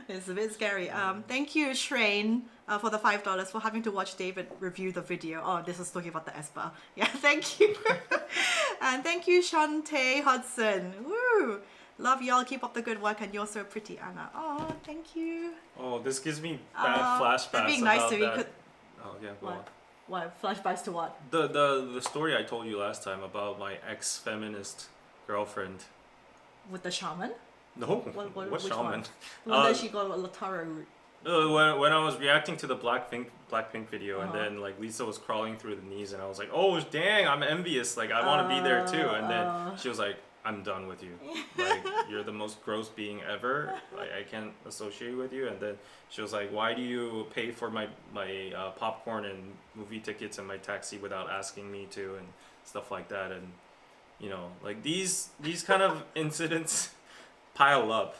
It's a bit scary. Thank you, Shrain, for the $5 for having to watch David review the video. Oh, this is talking about the S-bar. Yeah, thank you. And thank you, Shantae Hudson. Woo! Love y'all. Keep up the good work, and you're so pretty, Anna. Oh, thank you. Oh, this gives me bad flashbacks. They're being nice about to me. that. Oh yeah, go on. What? Flashbacks to what? The story I told you last time about my ex-feminist girlfriend. With the shaman? No, what shaman? One? The one that she got a tarot root. When I was reacting to the Blackpink video, and then like Lisa was crawling through the knees, and I was like, oh dang, I'm envious. Like I want to be there too. And then she was like, I'm done with you. Like you're the most gross being ever. Like I can't associate with you. And then she was like, why do you pay for my popcorn and movie tickets and my taxi without asking me to, and stuff like that. And you know, like these kind of incidents pile up.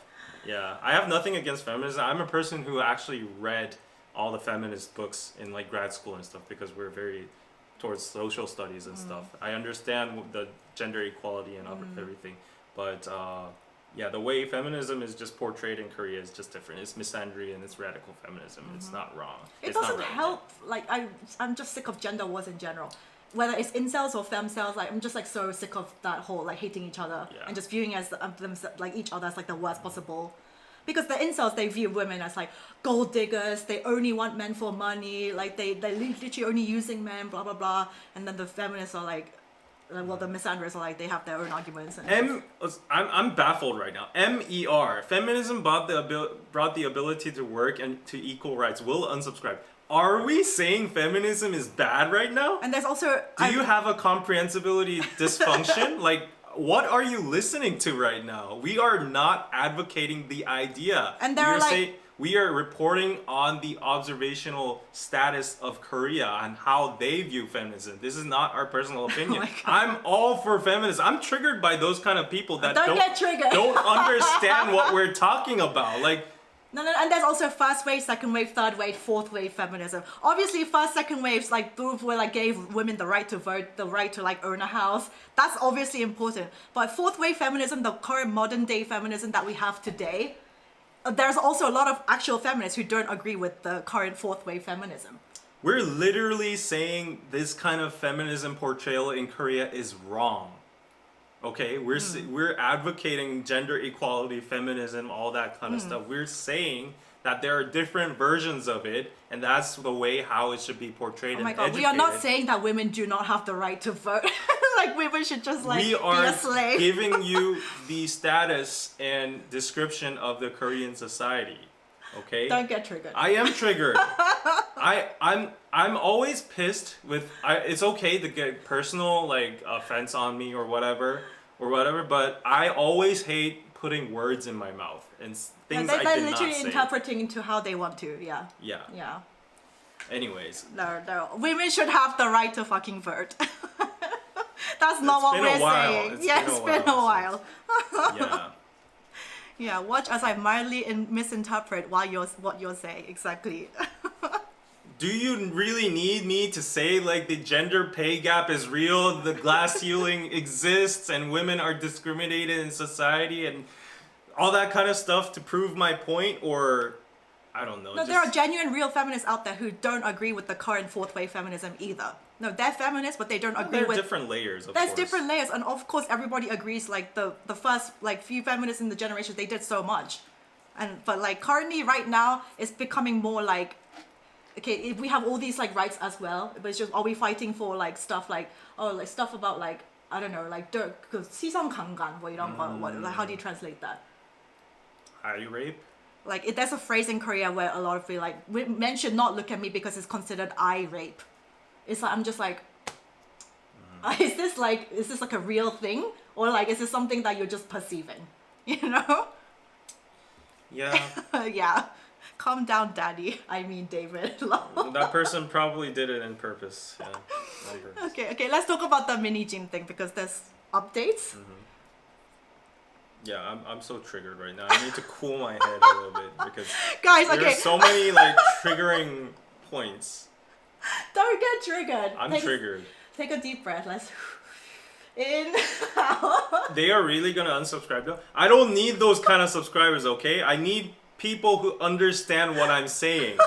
Yeah, I have nothing against feminism. I'm a person who actually read all the feminist books in like grad school and stuff because we're very towards social studies and stuff. I understand the gender equality and everything, but yeah, the way feminism is just portrayed in Korea is just different. It's misandry and it's radical feminism. It's not wrong. It doesn't help. Like I'm just sick of gender wars in general. Whether it's incels or femcels, like I'm just like so sick of that whole like hating each other and just viewing as them like each other as like the worst possible. Because the incels, they view women as like gold diggers. They only want men for money. Like they literally only using men. Blah blah blah. And then the feminists are like, well, the misandrists are like they have their own arguments. And I'm baffled right now. MER, feminism brought the ability to work and to equal rights. Will unsubscribe. Are we saying feminism is bad right now? And there's also... Do you have a comprehensibility dysfunction? Like, what are you listening to right now? We are not advocating the idea. And there are like... We are reporting on the observational status of Korea and how they view feminism. This is not our personal opinion. I'm all for feminism. I'm triggered by those kind of people that don't understand what we're talking about. Like... No, and there's also first wave, second wave, third wave, fourth wave feminism. Obviously, first, second waves, like both were like gave women the right to vote, the right to like own a house. That's obviously important. But fourth wave feminism, the current modern day feminism that we have today, there's also a lot of actual feminists who don't agree with the current fourth wave feminism. We're literally saying this kind of feminism portrayal in Korea is wrong. Okay, we're advocating gender equality, feminism, all that kind of stuff. We're saying that there are different versions of it, and that's the way how it should be portrayed. Oh my and god, educated. we are not saying that women do not have the right to vote. Like women should just like we be are a slave. giving you the status and description of the Korean society. Okay? Don't get triggered. I am triggered. I'm always pissed with. It's okay to get personal like offense on me or whatever, but I always hate putting words in my mouth and things I they're did literally not say. interpreting into how they want to. Yeah. Yeah. Yeah. Anyways. No. Women should have the right to fucking vote. That's not what we're saying. It's been a while. Yeah. Yeah, watch as I mildly misinterpret what you're saying. Exactly. Do you really need me to say like the gender pay gap is real, the glass ceiling exists, and women are discriminated in society and all that kind of stuff to prove my point? Or I don't know. No, there are genuine real feminists out there who don't agree with the current fourth wave feminism either. No, they're feminists, but they don't agree with... There are different layers, of There's course. different layers, and of course everybody agrees, like, the first, like, few feminists in the generation, they did so much. But, like, currently, right now, it's becoming more, like, okay, if we have all these, like, rights as well, but it's just, are we fighting for, like, stuff like, oh, like, stuff about, like, I don't know, like, 시선 강간, 뭐 이런 거, like, how do you translate that? Eye rape? Like, there's a phrase in Korea where a lot of people, like, men should not look at me because it's considered eye rape. It's like, I'm just like, is this like a real thing? Or like, is this something that you're just perceiving? You know? Yeah. Yeah. Calm down, daddy. I mean, David. That person probably did it on purpose. Yeah. On purpose. Okay. Let's talk about the Min Hee Jin thing because there's updates. Mm-hmm. Yeah, I'm so triggered right now. I need to cool my head a little bit because guys, there's so many like triggering points. Don't get triggered. I'm triggered. Take a deep breath. Let's in. Out. They are really gonna unsubscribe though. I don't need those kind of subscribers, okay? I need people who understand what I'm saying.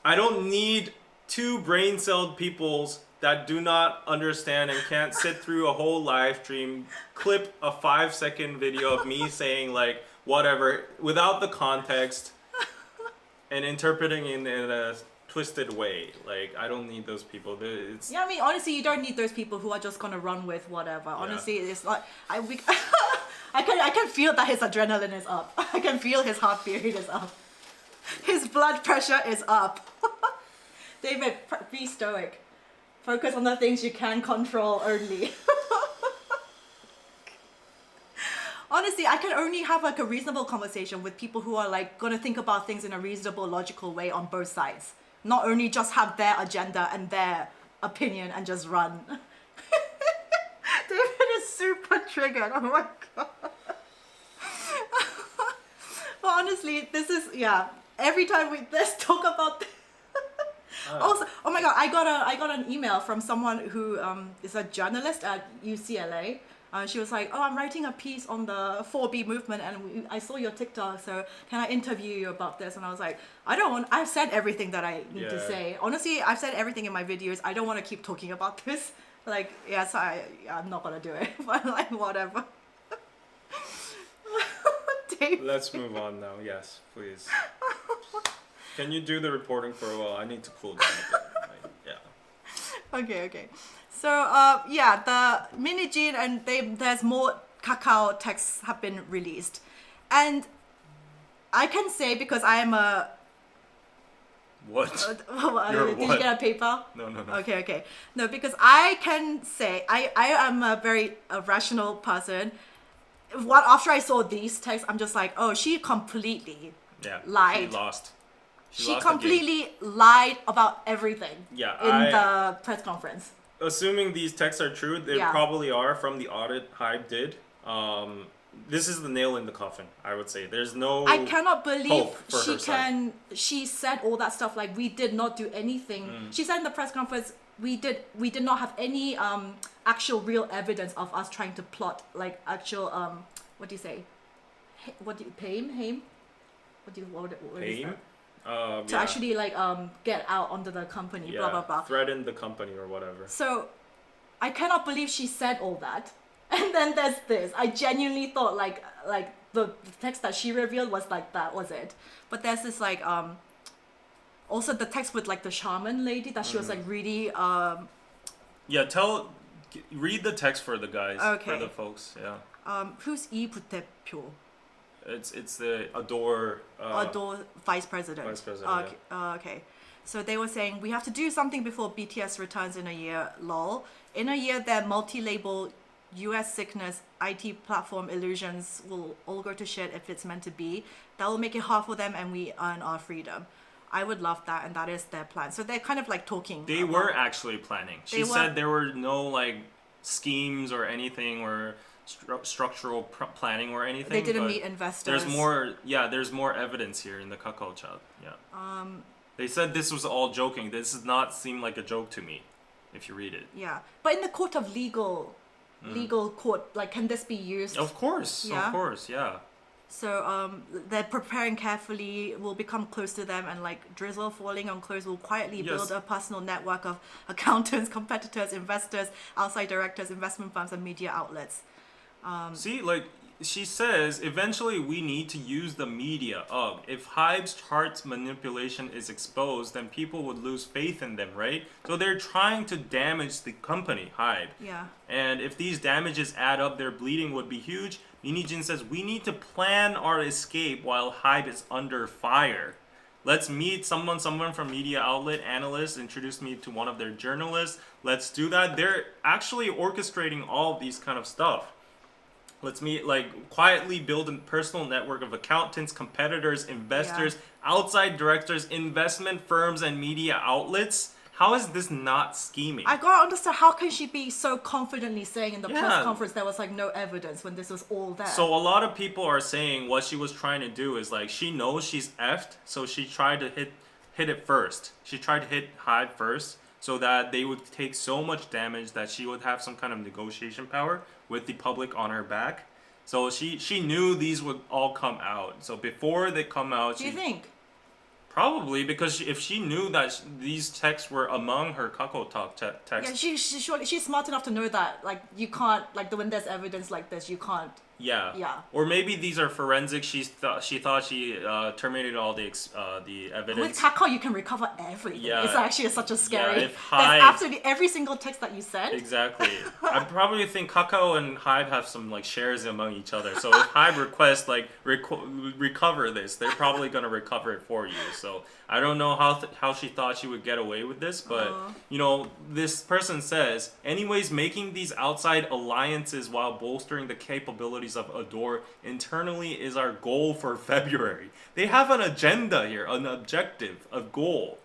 I don't need two brain-celled peoples that do not understand and can't sit through a whole live stream, clip a 5-second video of me saying like whatever without the context and interpreting in a twisted way. Like, I don't need those people. Yeah, I mean, honestly, you don't need those people who are just gonna run with whatever. Honestly, it's like I can feel that his adrenaline is up. I can feel his heartbeat is up. His blood pressure is up. David, be stoic. Focus on the things you can control only. Honestly, I can only have like a reasonable conversation with people who are like gonna think about things in a reasonable, logical way on both sides. Not only just have their agenda and their opinion and just run. David is super triggered. Oh my god. But honestly, this is, yeah. Every time let's talk about this. Also, oh my god, I got an email from someone who is a journalist at UCLA. She was like, oh, I'm writing a piece on the 4B movement and I saw your TikTok, so can I interview you about this? And I was like, I've said everything that I need to say. Honestly, I've said everything in my videos. I don't want to keep talking about this. Like, yes, I'm not going to do it, but like, whatever. Let's move on now. Yes, please. Can you do the reporting for a while? I need to cool down a bit. Yeah. Okay. So, yeah, the Min Hee Jin and there's more Kakao texts have been released. And I can say, because I am a... What? Did you get a paper? No. Okay. No, because I can say, I am a very rational person. After I saw these texts, I'm just like, oh, she completely lied. She lost. She completely lied about everything in the press conference. Assuming these texts are true, they probably are from the audit Hype did. This is the nail in the coffin, I would say. There's no I cannot believe hope for her side. She said all that stuff like we did not do anything. She said in the press conference we did not have any actual real evidence of us trying to plot like actual what do you say? What is that? To actually like get out onto the company, blah blah blah. Threaten the company or whatever. So I cannot believe she said all that. And then there's this. I genuinely thought like the text that she revealed was like that was it. But there's this like also the text with like the shaman lady that she was like really Yeah, read the text for the guys, Okay. for the folks. Yeah, who's 이 부대표? it's the ADOR. ADOR vice president. Vice president, Okay. Okay. So they were saying we have to do something before BTS returns in a year. Lol. In a year, their multi-label US sickness IT platform illusions will all go to shit if it's meant to be. That will make it hard for them and we earn our freedom. I would love that, and that is their plan. So they're kind of like talking. They were actually planning. She They said were- there were no like schemes or anything or structural planning or anything. They didn't but meet investors. There's more. Yeah, there's more evidence here in the Kakao chat. Yeah. They said this was all joking. This does not seem like a joke to me, if you read it. Yeah, but in the court of legal court, like, can this be used? Of course, Yeah. of course, yeah. So they're preparing carefully. We'll become close to them, and like drizzle falling on clothes, will quietly Yes. build a personal network of accountants, competitors, investors, outside directors, investment firms, and media outlets. See, like she says, eventually we need to use the media. If Hybe's charts manipulation is exposed, then people would lose faith in them, right? So they're trying to damage the company, Hybe. Yeah. And if these damages add up, their bleeding would be huge. Min Hee Jin says, we need to plan our escape while Hybe is under fire. Let's meet someone from media outlet, analysts, introduce me to one of their journalists. Let's do that. They're actually orchestrating all of these kind of stuff. Let's meet, like, quietly build a personal network of accountants, competitors, investors, outside directors, investment firms, and media outlets. How is this not scheming? I gotta understand, how can she be so confidently saying in the Yeah. press conference there was like no evidence when this was all there? So a lot of people are saying what she was trying to do is like she knows she's effed, so she tried to hit it first. She tried to hit Hybe first, so that they would take so much damage that she would have some kind of negotiation power with the public on her back. So she knew these would all come out. So before they come out, Do you think? Probably because if she knew that these texts were among her Kakao Talk texts. Yeah, she's smart enough to know that like you can't, like, when there's evidence like this, you can't. Yeah. Yeah. Or maybe these are forensic. She thought she terminated all the With evidence. Kakao, you can recover everything. Yeah. It's actually such a scary. if There's Hybe- absolutely every single text that you send. Exactly. I probably think Kakao and Hybe have some like shares among each other. So if Hybe requests like recover this, they're probably gonna recover it for you. So I don't know how she thought she would get away with this, but you know, this person says, anyways, making these outside alliances while bolstering the capabilities of ADOR internally is our goal for February. They have an agenda here, an objective, a goal.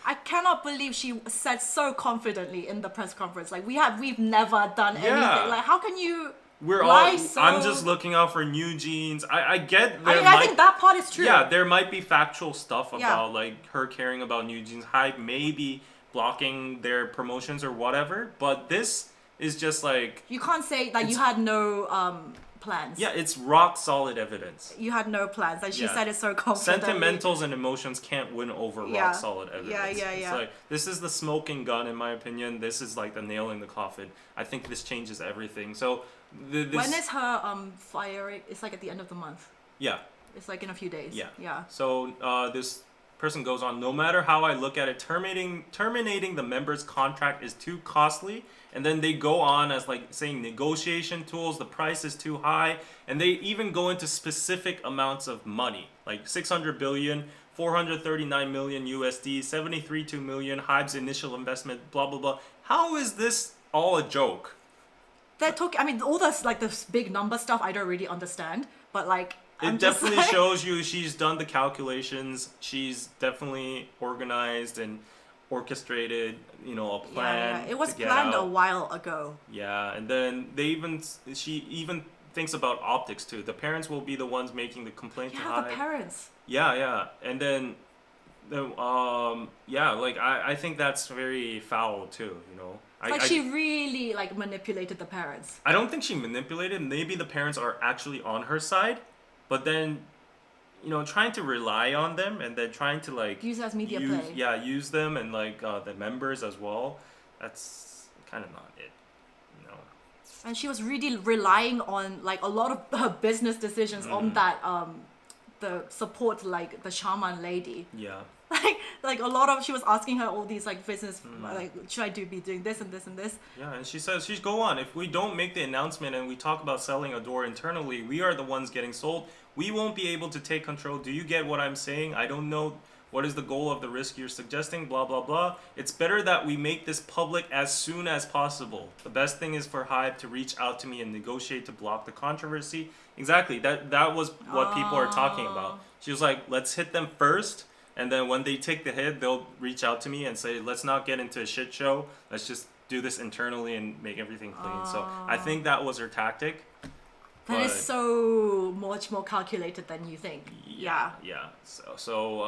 I cannot believe she said so confidently in the press conference. Like we've never done anything. Like how can you? I'm just looking out for new jeans. I get I think that part is true. Yeah, there might be factual stuff about like her caring about new jeans. Hybe maybe blocking their promotions or whatever, but this is just like you can't say that you had no plans. Yeah, it's rock solid evidence. You had no plans, and she said it so confidently. Sentimentals and emotions can't win over rock solid evidence. Yeah. It's like this is the smoking gun, in my opinion. This is like the nail in the coffin. I think this changes everything. So when is her firing? It's like at the end of the month. Yeah. It's like in a few days. Yeah. So this person goes on, no matter how I look at it, terminating the member's contract is too costly. And then they go on as like saying negotiation tools, the price is too high. And they even go into specific amounts of money, like 600 billion, 439 million USD, 73.2 million, Hybe's initial investment, blah, blah, blah. How is this all a joke? They're talking, I mean, all this, like, this big number stuff, I don't really understand. But, like, it definitely shows you she's done the calculations. She's definitely organized and orchestrated, you know, a plan. Yeah. It was planned a while ago. Yeah, and then she even thinks about optics too. The parents will be the ones making the complaint to Hybe. The parents. Yeah. And then like I think that's very foul too, you know. She really like manipulated the parents. I don't think she manipulated. Maybe the parents are actually on her side, but then, you know, trying to rely on them and then trying to like use as media play. Yeah, use them and like the members as well. That's kind of not it, you know. And she was really relying on like a lot of her business decisions on that the support, like the shaman lady. Yeah. Like a lot of, she was asking her all these like business, like should I be doing this and this and this. Yeah, and she says, she's go on. If we don't make the announcement and we talk about selling ADOR internally, we are the ones getting sold. We won't be able to take control. Do you get what I'm saying? I don't know what is the goal of the risk you're suggesting, blah, blah, blah. It's better that we make this public as soon as possible. The best thing is for Hybe to reach out to me and negotiate to block the controversy. Exactly, that was what people are talking about. She was like, let's hit them first. And then when they take the hit, they'll reach out to me and say, let's not get into a shit show. Let's just do this internally and make everything clean. So I think that was her tactic. That is so much more calculated than you think. Yeah. So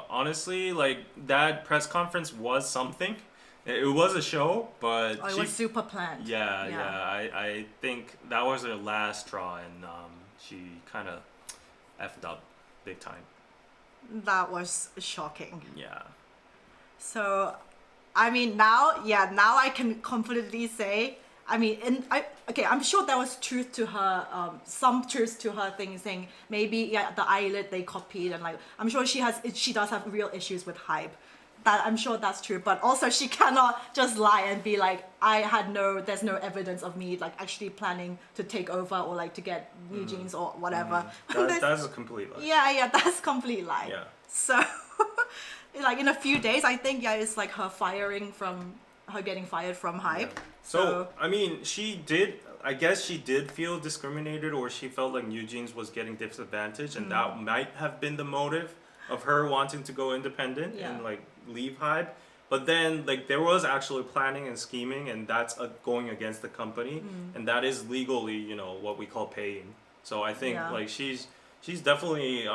honestly, like, that press conference was something. It was a show, but it was super planned. I think that was her last straw, and she kind of effed up big time. That was shocking. Yeah. So, I mean, now I can confidently say, I mean, I'm sure there was truth to her, some truth to her thing, saying maybe the eyelid they copied, and like I'm sure she does have real issues with Hybe. That I'm sure that's true, but also she cannot just lie and be like, there's no evidence of me like actually planning to take over or like to get new jeans or whatever. That's a complete lie. Yeah, that's a complete lie. Yeah. So, like in a few days, I think it's like her getting fired from Hybe. Yeah. So I mean, I guess she did feel discriminated, or she felt like New Jeans was getting disadvantaged, and that might have been the motive of her wanting to go independent and like leave Hybe. But then like there was actually planning and scheming, and that's going against the company, and that is legally, what we call paying. So I think like she's definitely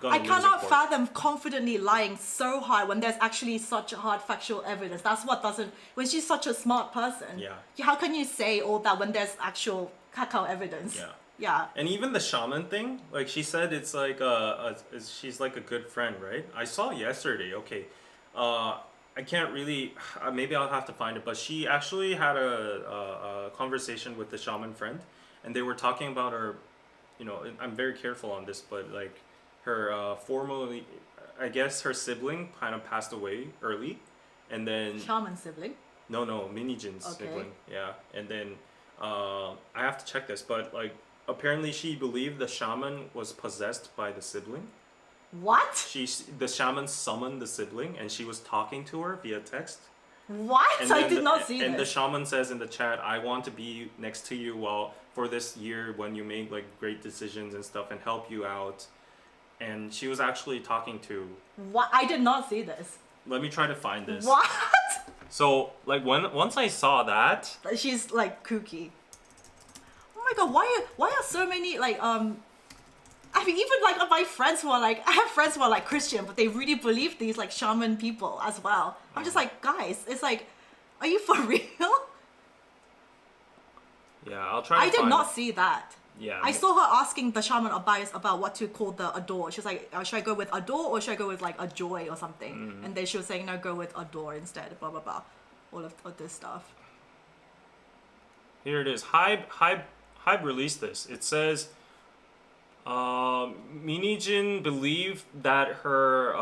I cannot fathom confidently lying so hard when there's actually such hard factual evidence. That's what doesn't, when she's such a smart person. Yeah. How can you say all that when there's actual cacao evidence? Yeah. Yeah. And even the shaman thing, like she said, it's like she's like a good friend, right? I saw yesterday. Okay, I can't really. Maybe I'll have to find it. But she actually had a conversation with the shaman friend, and they were talking about her. I'm very careful on this, but like her formerly, I guess her sibling kind of passed away early, and then shaman sibling. No, Min Hee Jin's sibling. Yeah, and then I have to check this, but like. Apparently, she believed the shaman was possessed by the sibling. What? The shaman summoned the sibling, and she was talking to her via text. What? I did not see this. And the shaman says in the chat, "I want to be next to you for this year when you make like great decisions and stuff, and help you out." And she was actually talking to. What? I did not see this. Let me try to find this. What? So like once I saw that, she's like kooky. Oh my god, why are so many like I mean, even like my friends who are like, I have friends who are like Christian, but they really believe these like shaman people as well. I'm just like, guys, it's like, are you for real? Yeah, I'll try. I did not see that. Yeah, I saw her asking the shaman about what to call the ADOR. She was like, should I go with ADOR or should I go with like a joy or something? And then she was saying, no, go with ADOR instead. Blah blah blah, all of this stuff. Here it is. Hybe released this. It says, Min Hee Jin believed that her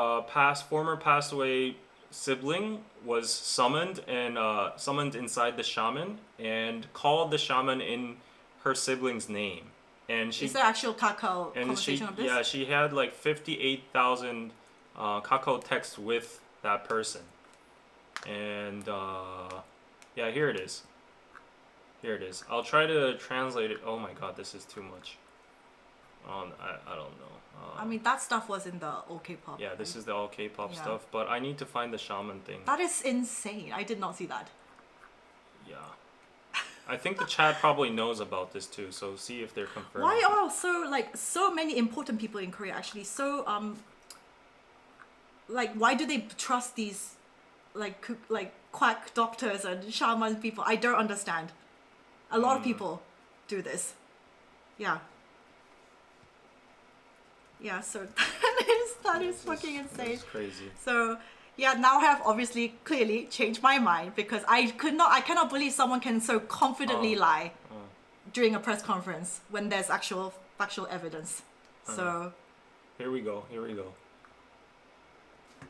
former passed away sibling was summoned inside the shaman and called the shaman in her sibling's name. And she. Is there actual cacao conversation of this? Yeah, she had like 58,000 cacao texts with that person. And yeah, here it is. Here it is. I'll try to translate it. Oh my god, this is too much. I don't know. I mean, that stuff was in the all K-pop. Yeah, this is the all K-pop stuff, but I need to find the shaman thing. That is insane. I did not see that. Yeah. I think the chat probably knows about this too, so see if they're confirming. Why are so many important people in Korea actually so why do they trust these like quack doctors and shaman people? I don't understand. A lot of people do this. Yeah. Yeah, so that is fucking insane. It's crazy. So yeah, now I have obviously clearly changed my mind because I cannot believe someone can so confidently lie. during a press conference when there's actual factual evidence. So here we go.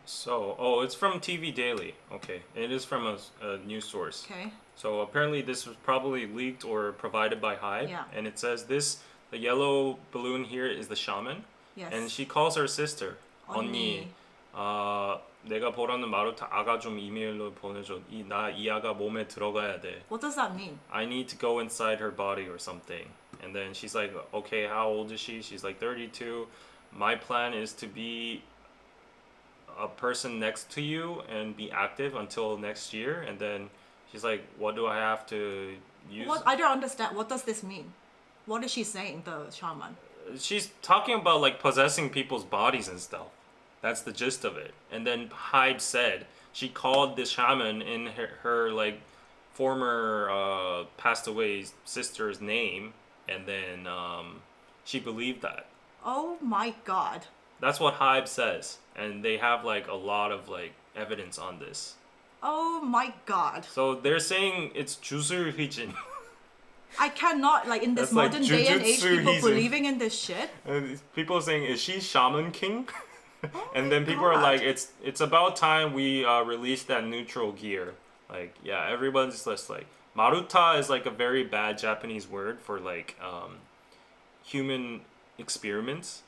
So, it's from TV Daily. Okay, it is from a news source. okay. So apparently this was probably leaked or provided by Hive. Yeah. And it says the yellow balloon here is the shaman. Yes. And she calls her sister, 언니. 내가 보라는 마루타 아가 좀 이메일로 보내줘. 이 아가 몸에 들어가야 돼. What does that mean? I need to go inside her body or something. And then she's like, okay, how old is she? She's like 32. My plan is to be a person next to you and be active until next year. And then she's like, what do I have to use? What? I don't understand. What does this mean? What is she saying, the shaman? She's talking about like possessing people's bodies and stuff. That's the gist of it. And then Hyde said she called the shaman in her like former passed away sister's name, and then she believed that. Oh my god. That's what Hyde says, and they have like a lot of like evidence on this. Oh my god. So they're saying it's 주술 휘진. I cannot, like, in this That's like modern day and age, jujutsu people heathen. believing in this shit. People are saying, is she shaman king? And then people God. are like, it's about time we release that neutral gear. Like, yeah, everyone's just like, maruta is like a very bad Japanese word for like human experiments.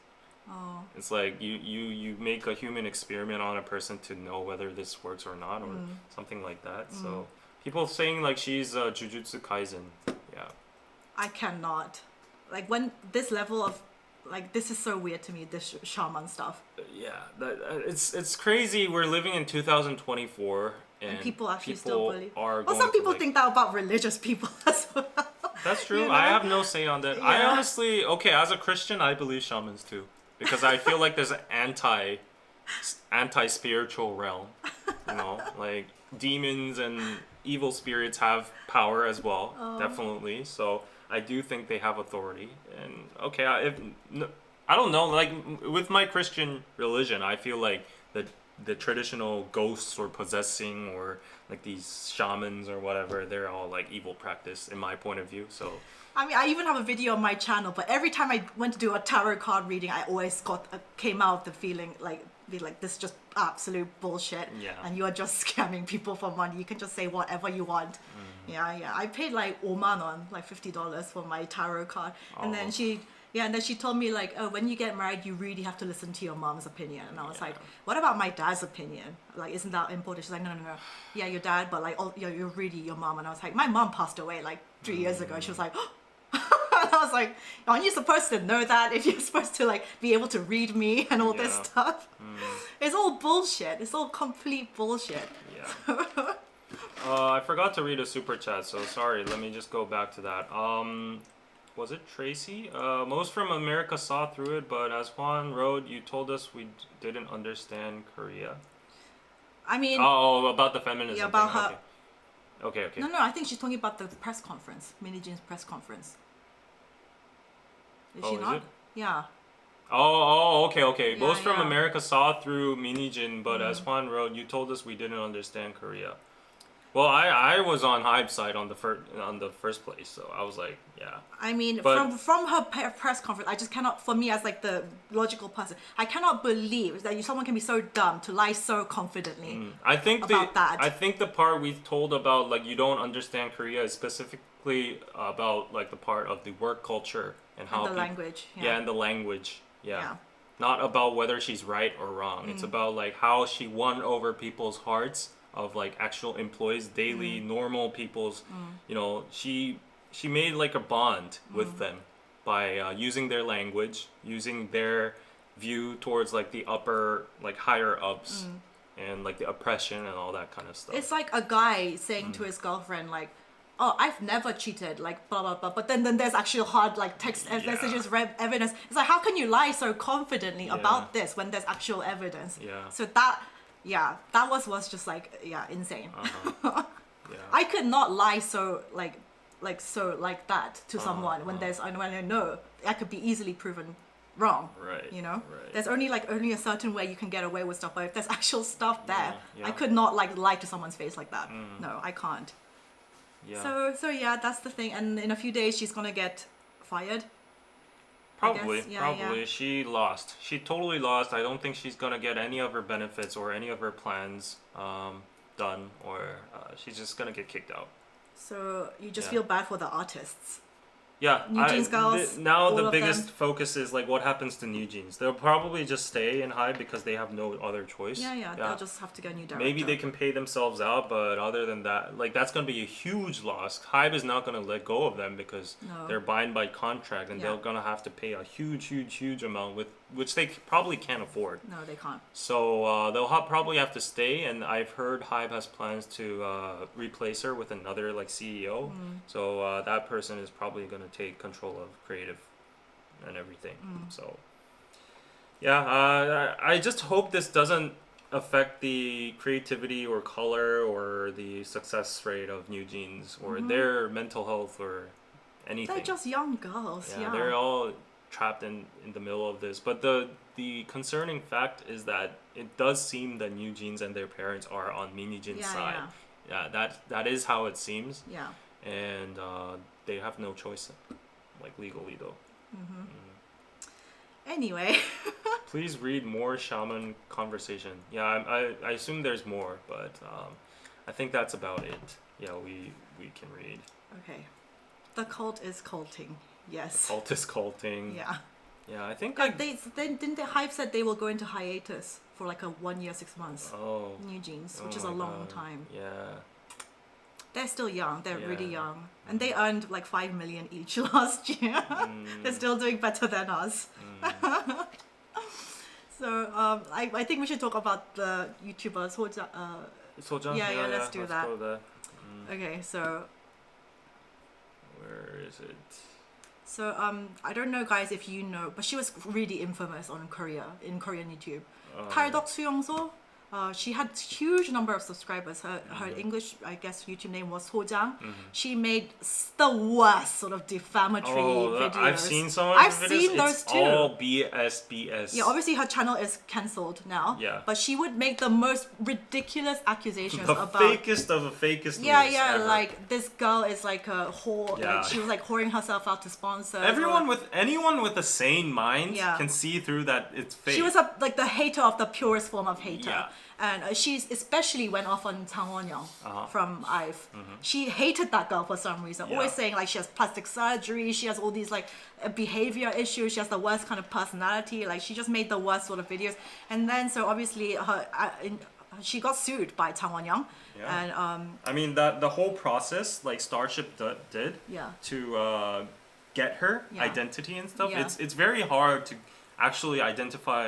Oh. It's like you make a human experiment on a person to know whether this works or not, or something like that. So people saying like she's Jujutsu Kaisen. Yeah. I cannot. Like, when this level of, like, this is so weird to me, this shaman stuff. Yeah, it's crazy. We're living in 2024, and people actually still believe. Are Well, going some people to, like, think that about religious people as well. That's true. You know? I have no say on that. I Yeah. honestly, as a Christian, I believe shamans too, because I feel like there's an anti-spiritual realm. You know, like demons and evil spirits have power as well, definitely. So I do think they have authority. And okay, I don't know. Like with my Christian religion, I feel like the traditional ghosts or possessing or like these shamans or whatever, they're all like evil practice in my point of view. So I mean, I even have a video on my channel, but every time I went to do a tarot card reading, I always came out the feeling like, this is just absolute bullshit. Yeah. And you are just scamming people for money. You can just say whatever you want. Yeah. I paid like 5 won, like $50 for my tarot card. And then she told me like, oh, when you get married, you really have to listen to your mom's opinion. And I was like, what about my dad's opinion? Like, isn't that important? She's like, no. Yeah, your dad, but like, you're really your mom. And I was like, my mom passed away like 3 years ago. She was like, and I was like, aren't you supposed to know that if you're supposed to like be able to read me and all this stuff? It's all bullshit. It's all complete bullshit. yeah. I forgot to read a super chat, so sorry. Let me just go back to that. Was it Tracy? Most from America saw through it, but as Juan wrote, you told us we didn't understand Korea. I mean, about the feminism. yeah, about thing. her. Okay. No, I think she's talking about the press conference, Min Hee Jin's press conference. Is she is not? it? Yeah. Okay. Yeah, Most from yeah. America saw through Min Hee Jin, but as Juan wrote, you told us we didn't understand Korea. Well, I was on Hype's side on the first place, so I was like, yeah. I mean, But- from her press conference, I just cannot, for me as like the logical person, I cannot believe that someone can be so dumb to lie so confidently. I think about that. I think the part we told about like you don't understand Korea is specifically about like the part of the work culture and how And the language. Yeah, and the language. Yeah. Yeah. Not about whether she's right or wrong. It's about like how she won over people's hearts of like actual employees, daily normal people's. You know, she made like a bond with them by using their language, using their view towards like the upper, like higher ups, and like the oppression and all that kind of stuff. It's like a guy saying to his girlfriend, like, oh, I've never cheated, like, blah, blah, blah. But then there's actually hard, like, text messages, evidence. It's like, how can you lie so confidently about this when there's actual evidence? Yeah. So that was just, like, insane. Yeah. I could not lie so, like that to someone when I know I could be easily proven wrong. Right. You know? Right. There's only a certain way you can get away with stuff, but if there's actual stuff there, Yeah. I could not, like, lie to someone's face like that. No, I can't. Yeah. So yeah, that's the thing. And in a few days, she's gonna get fired. Probably, guess. Yeah, probably. yeah. She lost. She totally lost. I don't think she's gonna get any of her benefits or any of her plans done, or she's just gonna get kicked out. So you just Yeah. feel bad for the artists. Yeah, New Jeans girls, now all the of biggest them. focus is like what happens to New Jeans. They'll probably just stay in Hybe because they have no other choice. Yeah. They'll just have to get a new director. Maybe they can pay themselves out, but other than that, like that's gonna be a huge loss. Hybe is not gonna let go of them because No. they're bound by contract, and Yeah. they're gonna have to pay a huge amount with which they probably can't afford. No, they can't. So they'll probably have to stay, and I've heard Hybe has plans to replace her with another like CEO. So that person is probably gonna take control of creative and everything. So yeah, I just hope this doesn't affect the creativity or color or the success rate of New Jeans or their mental health or anything. They're just young girls. Yeah. They're all trapped in the middle of this. But the concerning fact is that it does seem that New Jeans and their parents are on Min Hee Jin's side. Yeah, that is how it seems. Yeah. And they have no choice, like legally though. Anyway. Please read more shaman conversation. Yeah, I assume there's more, but I think that's about it. Yeah, we can read. Okay. The cult is culting. Yes. Cult is culting. Yeah. Yeah, I think Didn't the Hype said they will go into hiatus for like a 1 year, 6 months. Oh. New Jeans, Oh which is a my long God. time. Yeah. They're still young. They're really Yeah. young, and they earned like 5 million each last year. They're still doing better than us. So I think we should talk about the YouTubers. Sojang? Yeah, let's do that. Go there. Okay, so Where is it? I don't know, guys, if you know, but she was really infamous in Korean YouTube. Oh, Paradox Suyeongso. She had huge number of subscribers. Her English, I guess, YouTube name was Sojang. She made the worst sort of defamatory videos. I've seen some of I've the videos. seen those It's too. all BS. Yeah, obviously her channel is cancelled now. Yeah. But she would make the most ridiculous accusations The about. fakest of the fakest. Yeah, news yeah, ever. like this girl is like a whore. Yeah. Like she was like whoring herself out to sponsors. Anyone with a sane mind Yeah. can see through that it's fake. She was like the hater of the purest form of hater. Yeah. And she especially went off on Chang Won-young from IVE. She hated that girl for some reason. Yeah. Always saying like she has plastic surgery, she has all these like behavior issues, she has the worst kind of personality. Like she just made the worst sort of videos. And then so obviously she got sued by Chang Won-young. Yeah. And I mean that the whole process like Starship did yeah. to get her Yeah. identity and stuff. Yeah. It's very hard to actually identify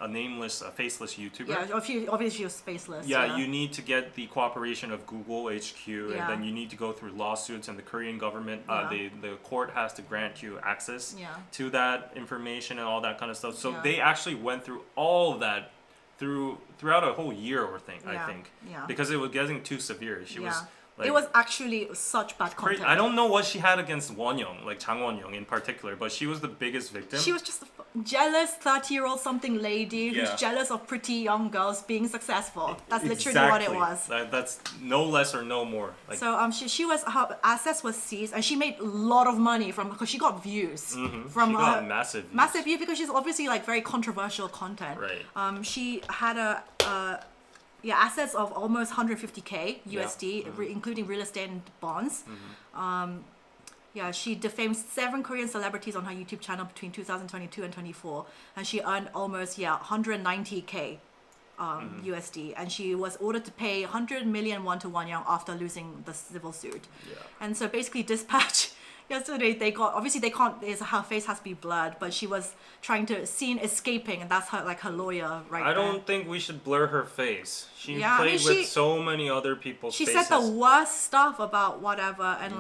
a nameless, faceless YouTuber. Yeah, obviously she was faceless. Yeah, you need to get the cooperation of Google HQ, Yeah. and then you need to go through lawsuits, and the Korean government, Yeah. the court has to grant you access Yeah. to that information and all that kind of stuff. So Yeah. they actually went through all of that throughout a whole year or thing, I Yeah. think, Yeah. because it was getting too severe. She was. Like, it was actually such bad crazy. content. I don't know what she had against Won-young, like Chang Won-young in particular, but she was the biggest victim. She was just a jealous 30-year-old something lady who's Yeah. jealous of pretty young girls being successful. That's literally what it was. That's no less or no more. Like, So her assets was seized, and she made a lot of money because she got views from she got massive views. massive views because she's obviously like very controversial content. Right. She had assets of almost 150K USD, including real estate and bonds. She defamed 7 Korean celebrities on her YouTube channel between 2022 and 24, and she earned almost 190K USD, and she was ordered to pay 100 million won to Won-young after losing the civil suit. Yeah. And so basically, Dispatch yesterday they can't. Her face has to be blurred, but she was trying to seen escaping, and that's her lawyer right I there. don't think we should blur her face. She Yeah, I played mean, with so many other people's She faces. said the worst stuff about whatever, and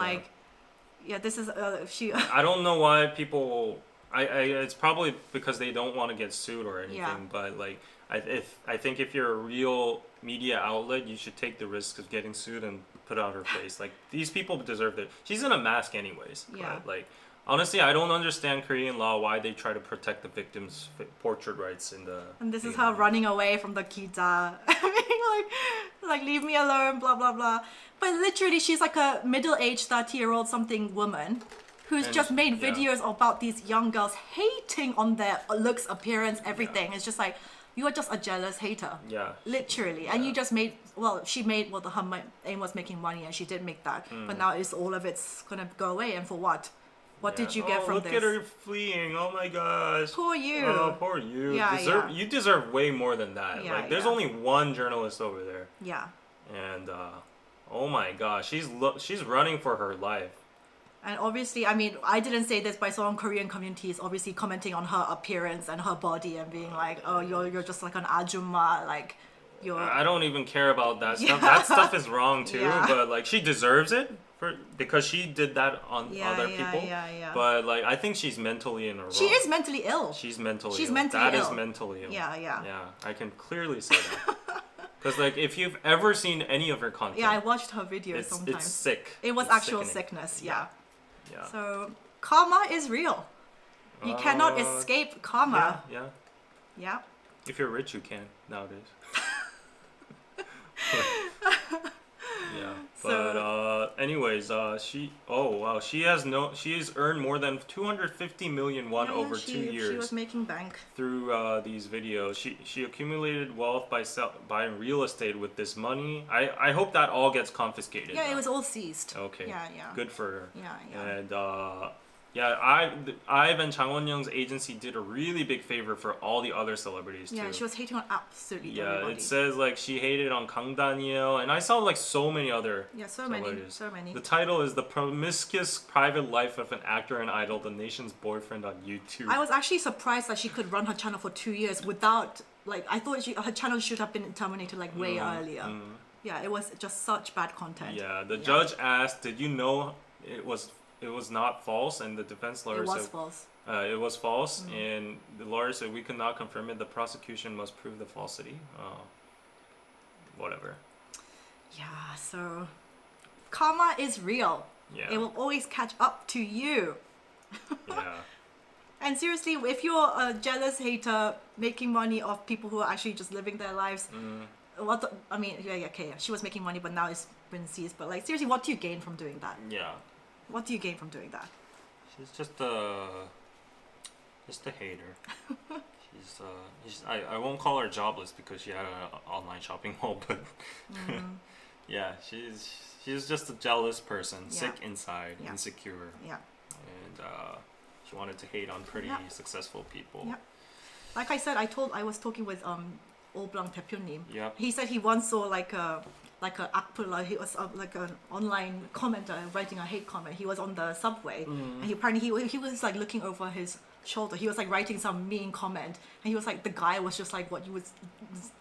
this is she. I don't know why people. It's probably because they don't want to get sued or anything. Yeah. But like, I think if you're a real media outlet, you should take the risk of getting sued and put out her face. Like these people deserve it. She's in a mask anyways. Yeah. But like, Honestly, I don't understand Korean law why they try to protect the victims' portrait rights in the. And this is her running away from the kita, like leave me alone, blah blah blah. But literally, she's like a middle-aged 30-year-old something woman who's just made videos about these young girls hating on their looks, appearance, everything. It's just like, you are just a jealous hater. Yeah. Literally. And you just made, her aim was making money, and she did make that. But now all of it's gonna go away, and for what? What did you get from this? Look at her fleeing. Oh my gosh. Poor you. Oh, poor you. Yeah, You deserve way more than that. Yeah, there's only one journalist over there. Yeah. And oh my gosh, she's running for her life. And obviously, I mean, I didn't say this, but I saw on Korean communities obviously commenting on her appearance and her body and being like, oh, you're just like an ajumma, like you're. I don't even care about that stuff. That stuff is wrong too. But like, she deserves it because she did that on other people. Yeah. But like, I think she's mentally in a wrong. She is mentally ill. She's mentally She's ill. mentally That ill. is mentally ill. Yeah. Yeah, I can clearly say that. Because like, if you've ever seen any of her content, Yeah, I watched her videos sometimes. It's sick. It was It's actual sickening. sickness. Yeah. Yeah. So karma is real. You cannot escape karma. Yeah. If you're rich, you can nowadays. Yeah. But anyways, she has earned more than 250 million won over 2 years. She was making bank Through these videos. She accumulated wealth by buying real estate with this money. I hope that all gets confiscated. Yeah, it was all seized. Okay. Yeah. Good for her. Yeah. And Ive and Chang Won-young's agency did a really big favor for all the other celebrities too. Yeah, she was hating on absolutely Yeah, everybody. it says like she hated on Kang Daniel, and I saw like so many other. Yeah, so celebrities. many. The title is "The Promiscuous Private Life of an Actor and Idol, the Nation's Boyfriend" on YouTube. I was actually surprised that she could run her channel for 2 years without, like, I thought her channel should have been terminated like way earlier. Yeah, it was just such bad content. Yeah, the judge asked, "Did you know it was not false?" And the defense lawyer said, false. It was false, and the lawyer said, "We could not confirm it. The prosecution must prove the falsity." Whatever. Yeah, so karma is real. Yeah. It will always catch up to you. Yeah. And seriously, if you're a jealous hater making money off people who are actually just living their lives, she was making money, but now it's been seized. But like, seriously, what do you gain from doing that? Yeah. What do you gain from doing that? She's just a hater. I won't call her jobless because she had an online shopping mall, but yeah, she's just a jealous person, sick inside, insecure. Yeah. And she wanted to hate on pretty successful people. Yeah. Like I said, I was talking with Oblang Tepyonim. Yeah. He said he once saw like a akpula. He was like an online commenter writing a hate comment. He was on the subway, and he was like looking over his shoulder. He was like writing some mean comment, and he was like, the guy was just like what you would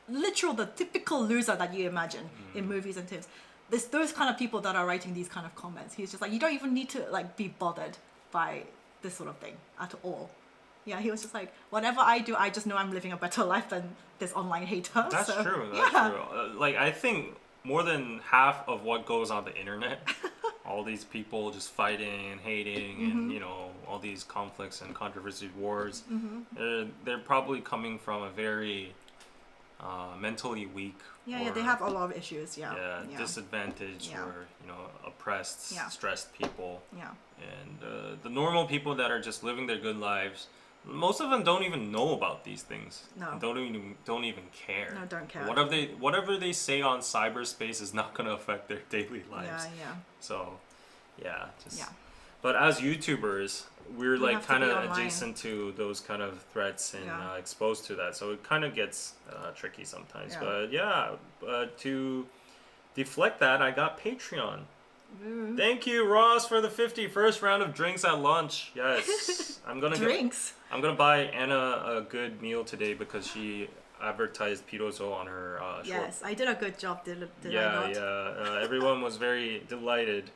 the typical loser that you imagine in movies and tips. There's those kind of people that are writing these kind of comments. He's just like, you don't even need to like be bothered by this sort of thing at all. Yeah, he was just like, whatever I do, I just know I'm living a better life than this online hater. That's true. That's true. Like, I think more than half of what goes on the internet, all these people just fighting and hating and, you know, all these conflicts and controversies, wars, they're probably coming from a very mentally weak. Yeah, they have a lot of issues. Yeah. Disadvantaged or, you know, oppressed, stressed people. Yeah. And the normal people that are just living their good lives, most of them don't even know about these things. No. Don't even care. No, don't care. Whatever they say on cyberspace is not going to affect their daily lives. Yeah. So, But as YouTubers, we're like kind of adjacent to those kind of threats and exposed to that. So it kind of gets tricky sometimes. Yeah. But to deflect that, I got Patreon. Thank you, Ross, for the 51st round of drinks at lunch. Yes, I'm gonna I'm gonna buy Anna a good meal today because she advertised Pirozo on her short. Yes, I did a good job. Did I not? Everyone was very delighted.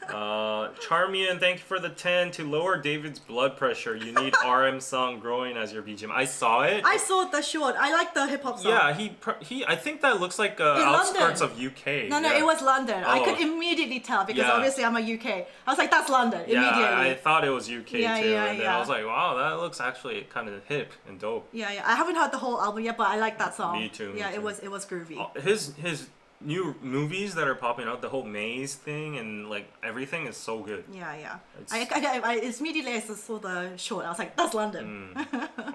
Charmian, thank you for the 10. To lower David's blood pressure, you need RM song growing as your BGM. I saw it. I saw the short. I like the hip hop song. Yeah, he. I think that looks like outskirts of UK. No, it was London. I could immediately tell because obviously I'm a UK. I was like, that's London immediately. I thought it was UK too, and then I was yeah. like, wow, that looks actually kind of hip and dope. Yeah. I haven't heard the whole album yet, but I like that song. Me too. It was groovy. His new movies that are popping out, the whole maze thing and like everything is so good. Yeah. It's immediately I saw the short. I was like, that's London.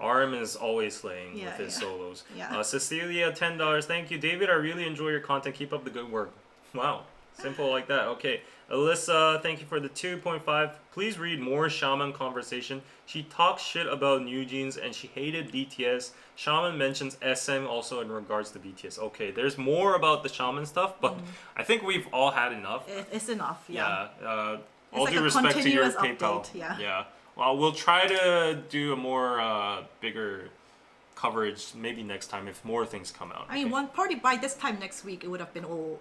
RM is always slaying with his solos. Yeah. Cecilia, $10. Thank you, David. I really enjoy your content. Keep up the good work. Wow. Simple like that. Okay. Alyssa, thank you for the 2.5. Please read more Shaman conversation. She talks shit about New Jeans and she hated BTS. Shaman mentions SM also in regards to BTS. Okay, there's more about the Shaman stuff, but I think we've all had enough. It's enough, yeah. All like due respect to your update, PayPal. Yeah. Well, we'll try to do a more bigger coverage maybe next time if more things come out. I mean, one party by this time next week, it would have been all.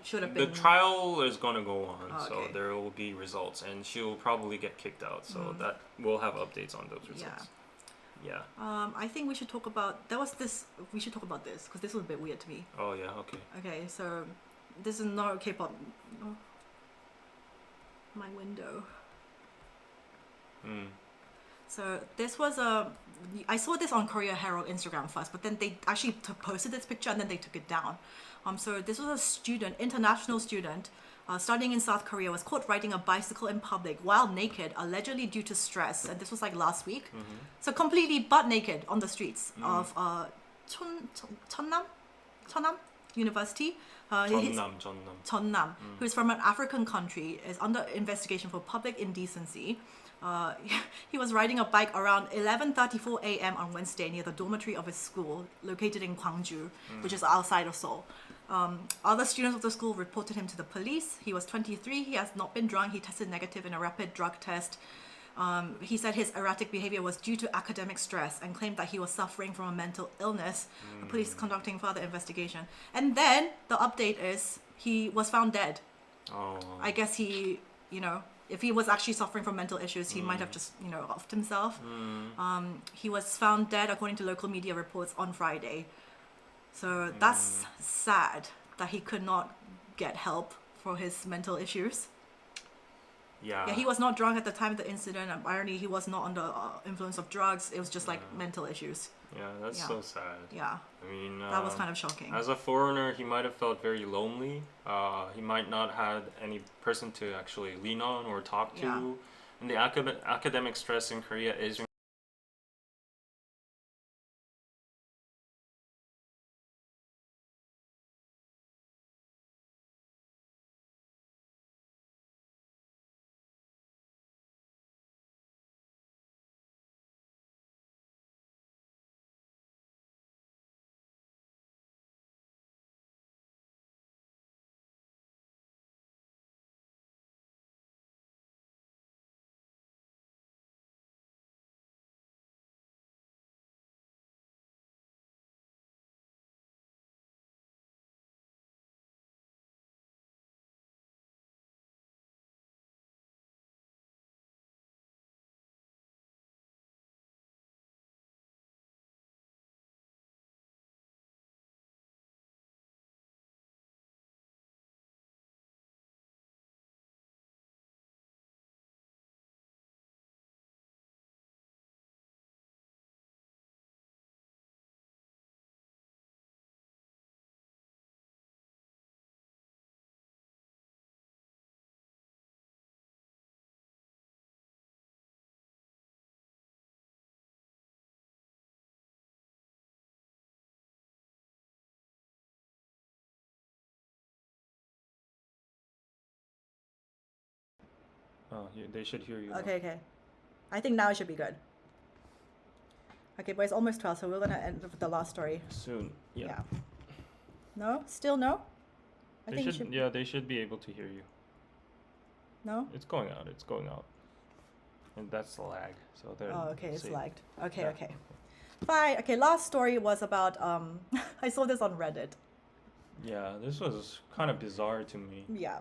Should have been. The trial is going to go on, okay. so there will be results, and she'll probably get kicked out. So that we'll have updates on those results. Yeah. I think we should talk about. We should talk about this because this was a bit weird to me. Oh yeah. Okay. Okay, so this is not K-pop. Oh. My window. So this was I saw this on Korea Herald Instagram first, but then they actually posted this picture and then they took it down. So this was a student, international student, studying in South Korea, was caught riding a bicycle in public while naked, allegedly due to stress. And this was like last week. So completely butt naked on the streets of Cheonnam University. Cheonnam, who's from an African country, is under investigation for public indecency. He was riding a bike around 11:34 a.m. on Wednesday near the dormitory of his school, located in Gwangju, which is outside of Seoul. Other students of the school reported him to the police. He was 23. He has not been drunk. He tested negative in a rapid drug test. He said his erratic behavior was due to academic stress and claimed that he was suffering from a mental illness. The police is conducting further investigation. And then the update is he was found dead. Oh. I guess he, if he was actually suffering from mental issues, he might have just, offed himself. He was found dead according to local media reports on Friday. So that's sad that he could not get help for his mental issues. Yeah, he was not drunk at the time of the incident. Apparently, he was not under influence of drugs. It was just like mental issues. Yeah, that's so sad. Yeah. I mean, that was kind of shocking. As a foreigner, he might have felt very lonely. He might not have any person to actually lean on or talk to. Yeah. And the academic stress in Korea is they should hear you. Okay. I think now it should be good. Okay, but it's almost 12, so we're going to end with the last story. Soon. Yeah. No? Still no? They should be able to hear you. No? It's going out. And that's the lag. So they're okay, it's safe. lagged. Okay. Fine. Okay, last story was about, I saw this on Reddit. Yeah, this was kind of bizarre to me. Yeah.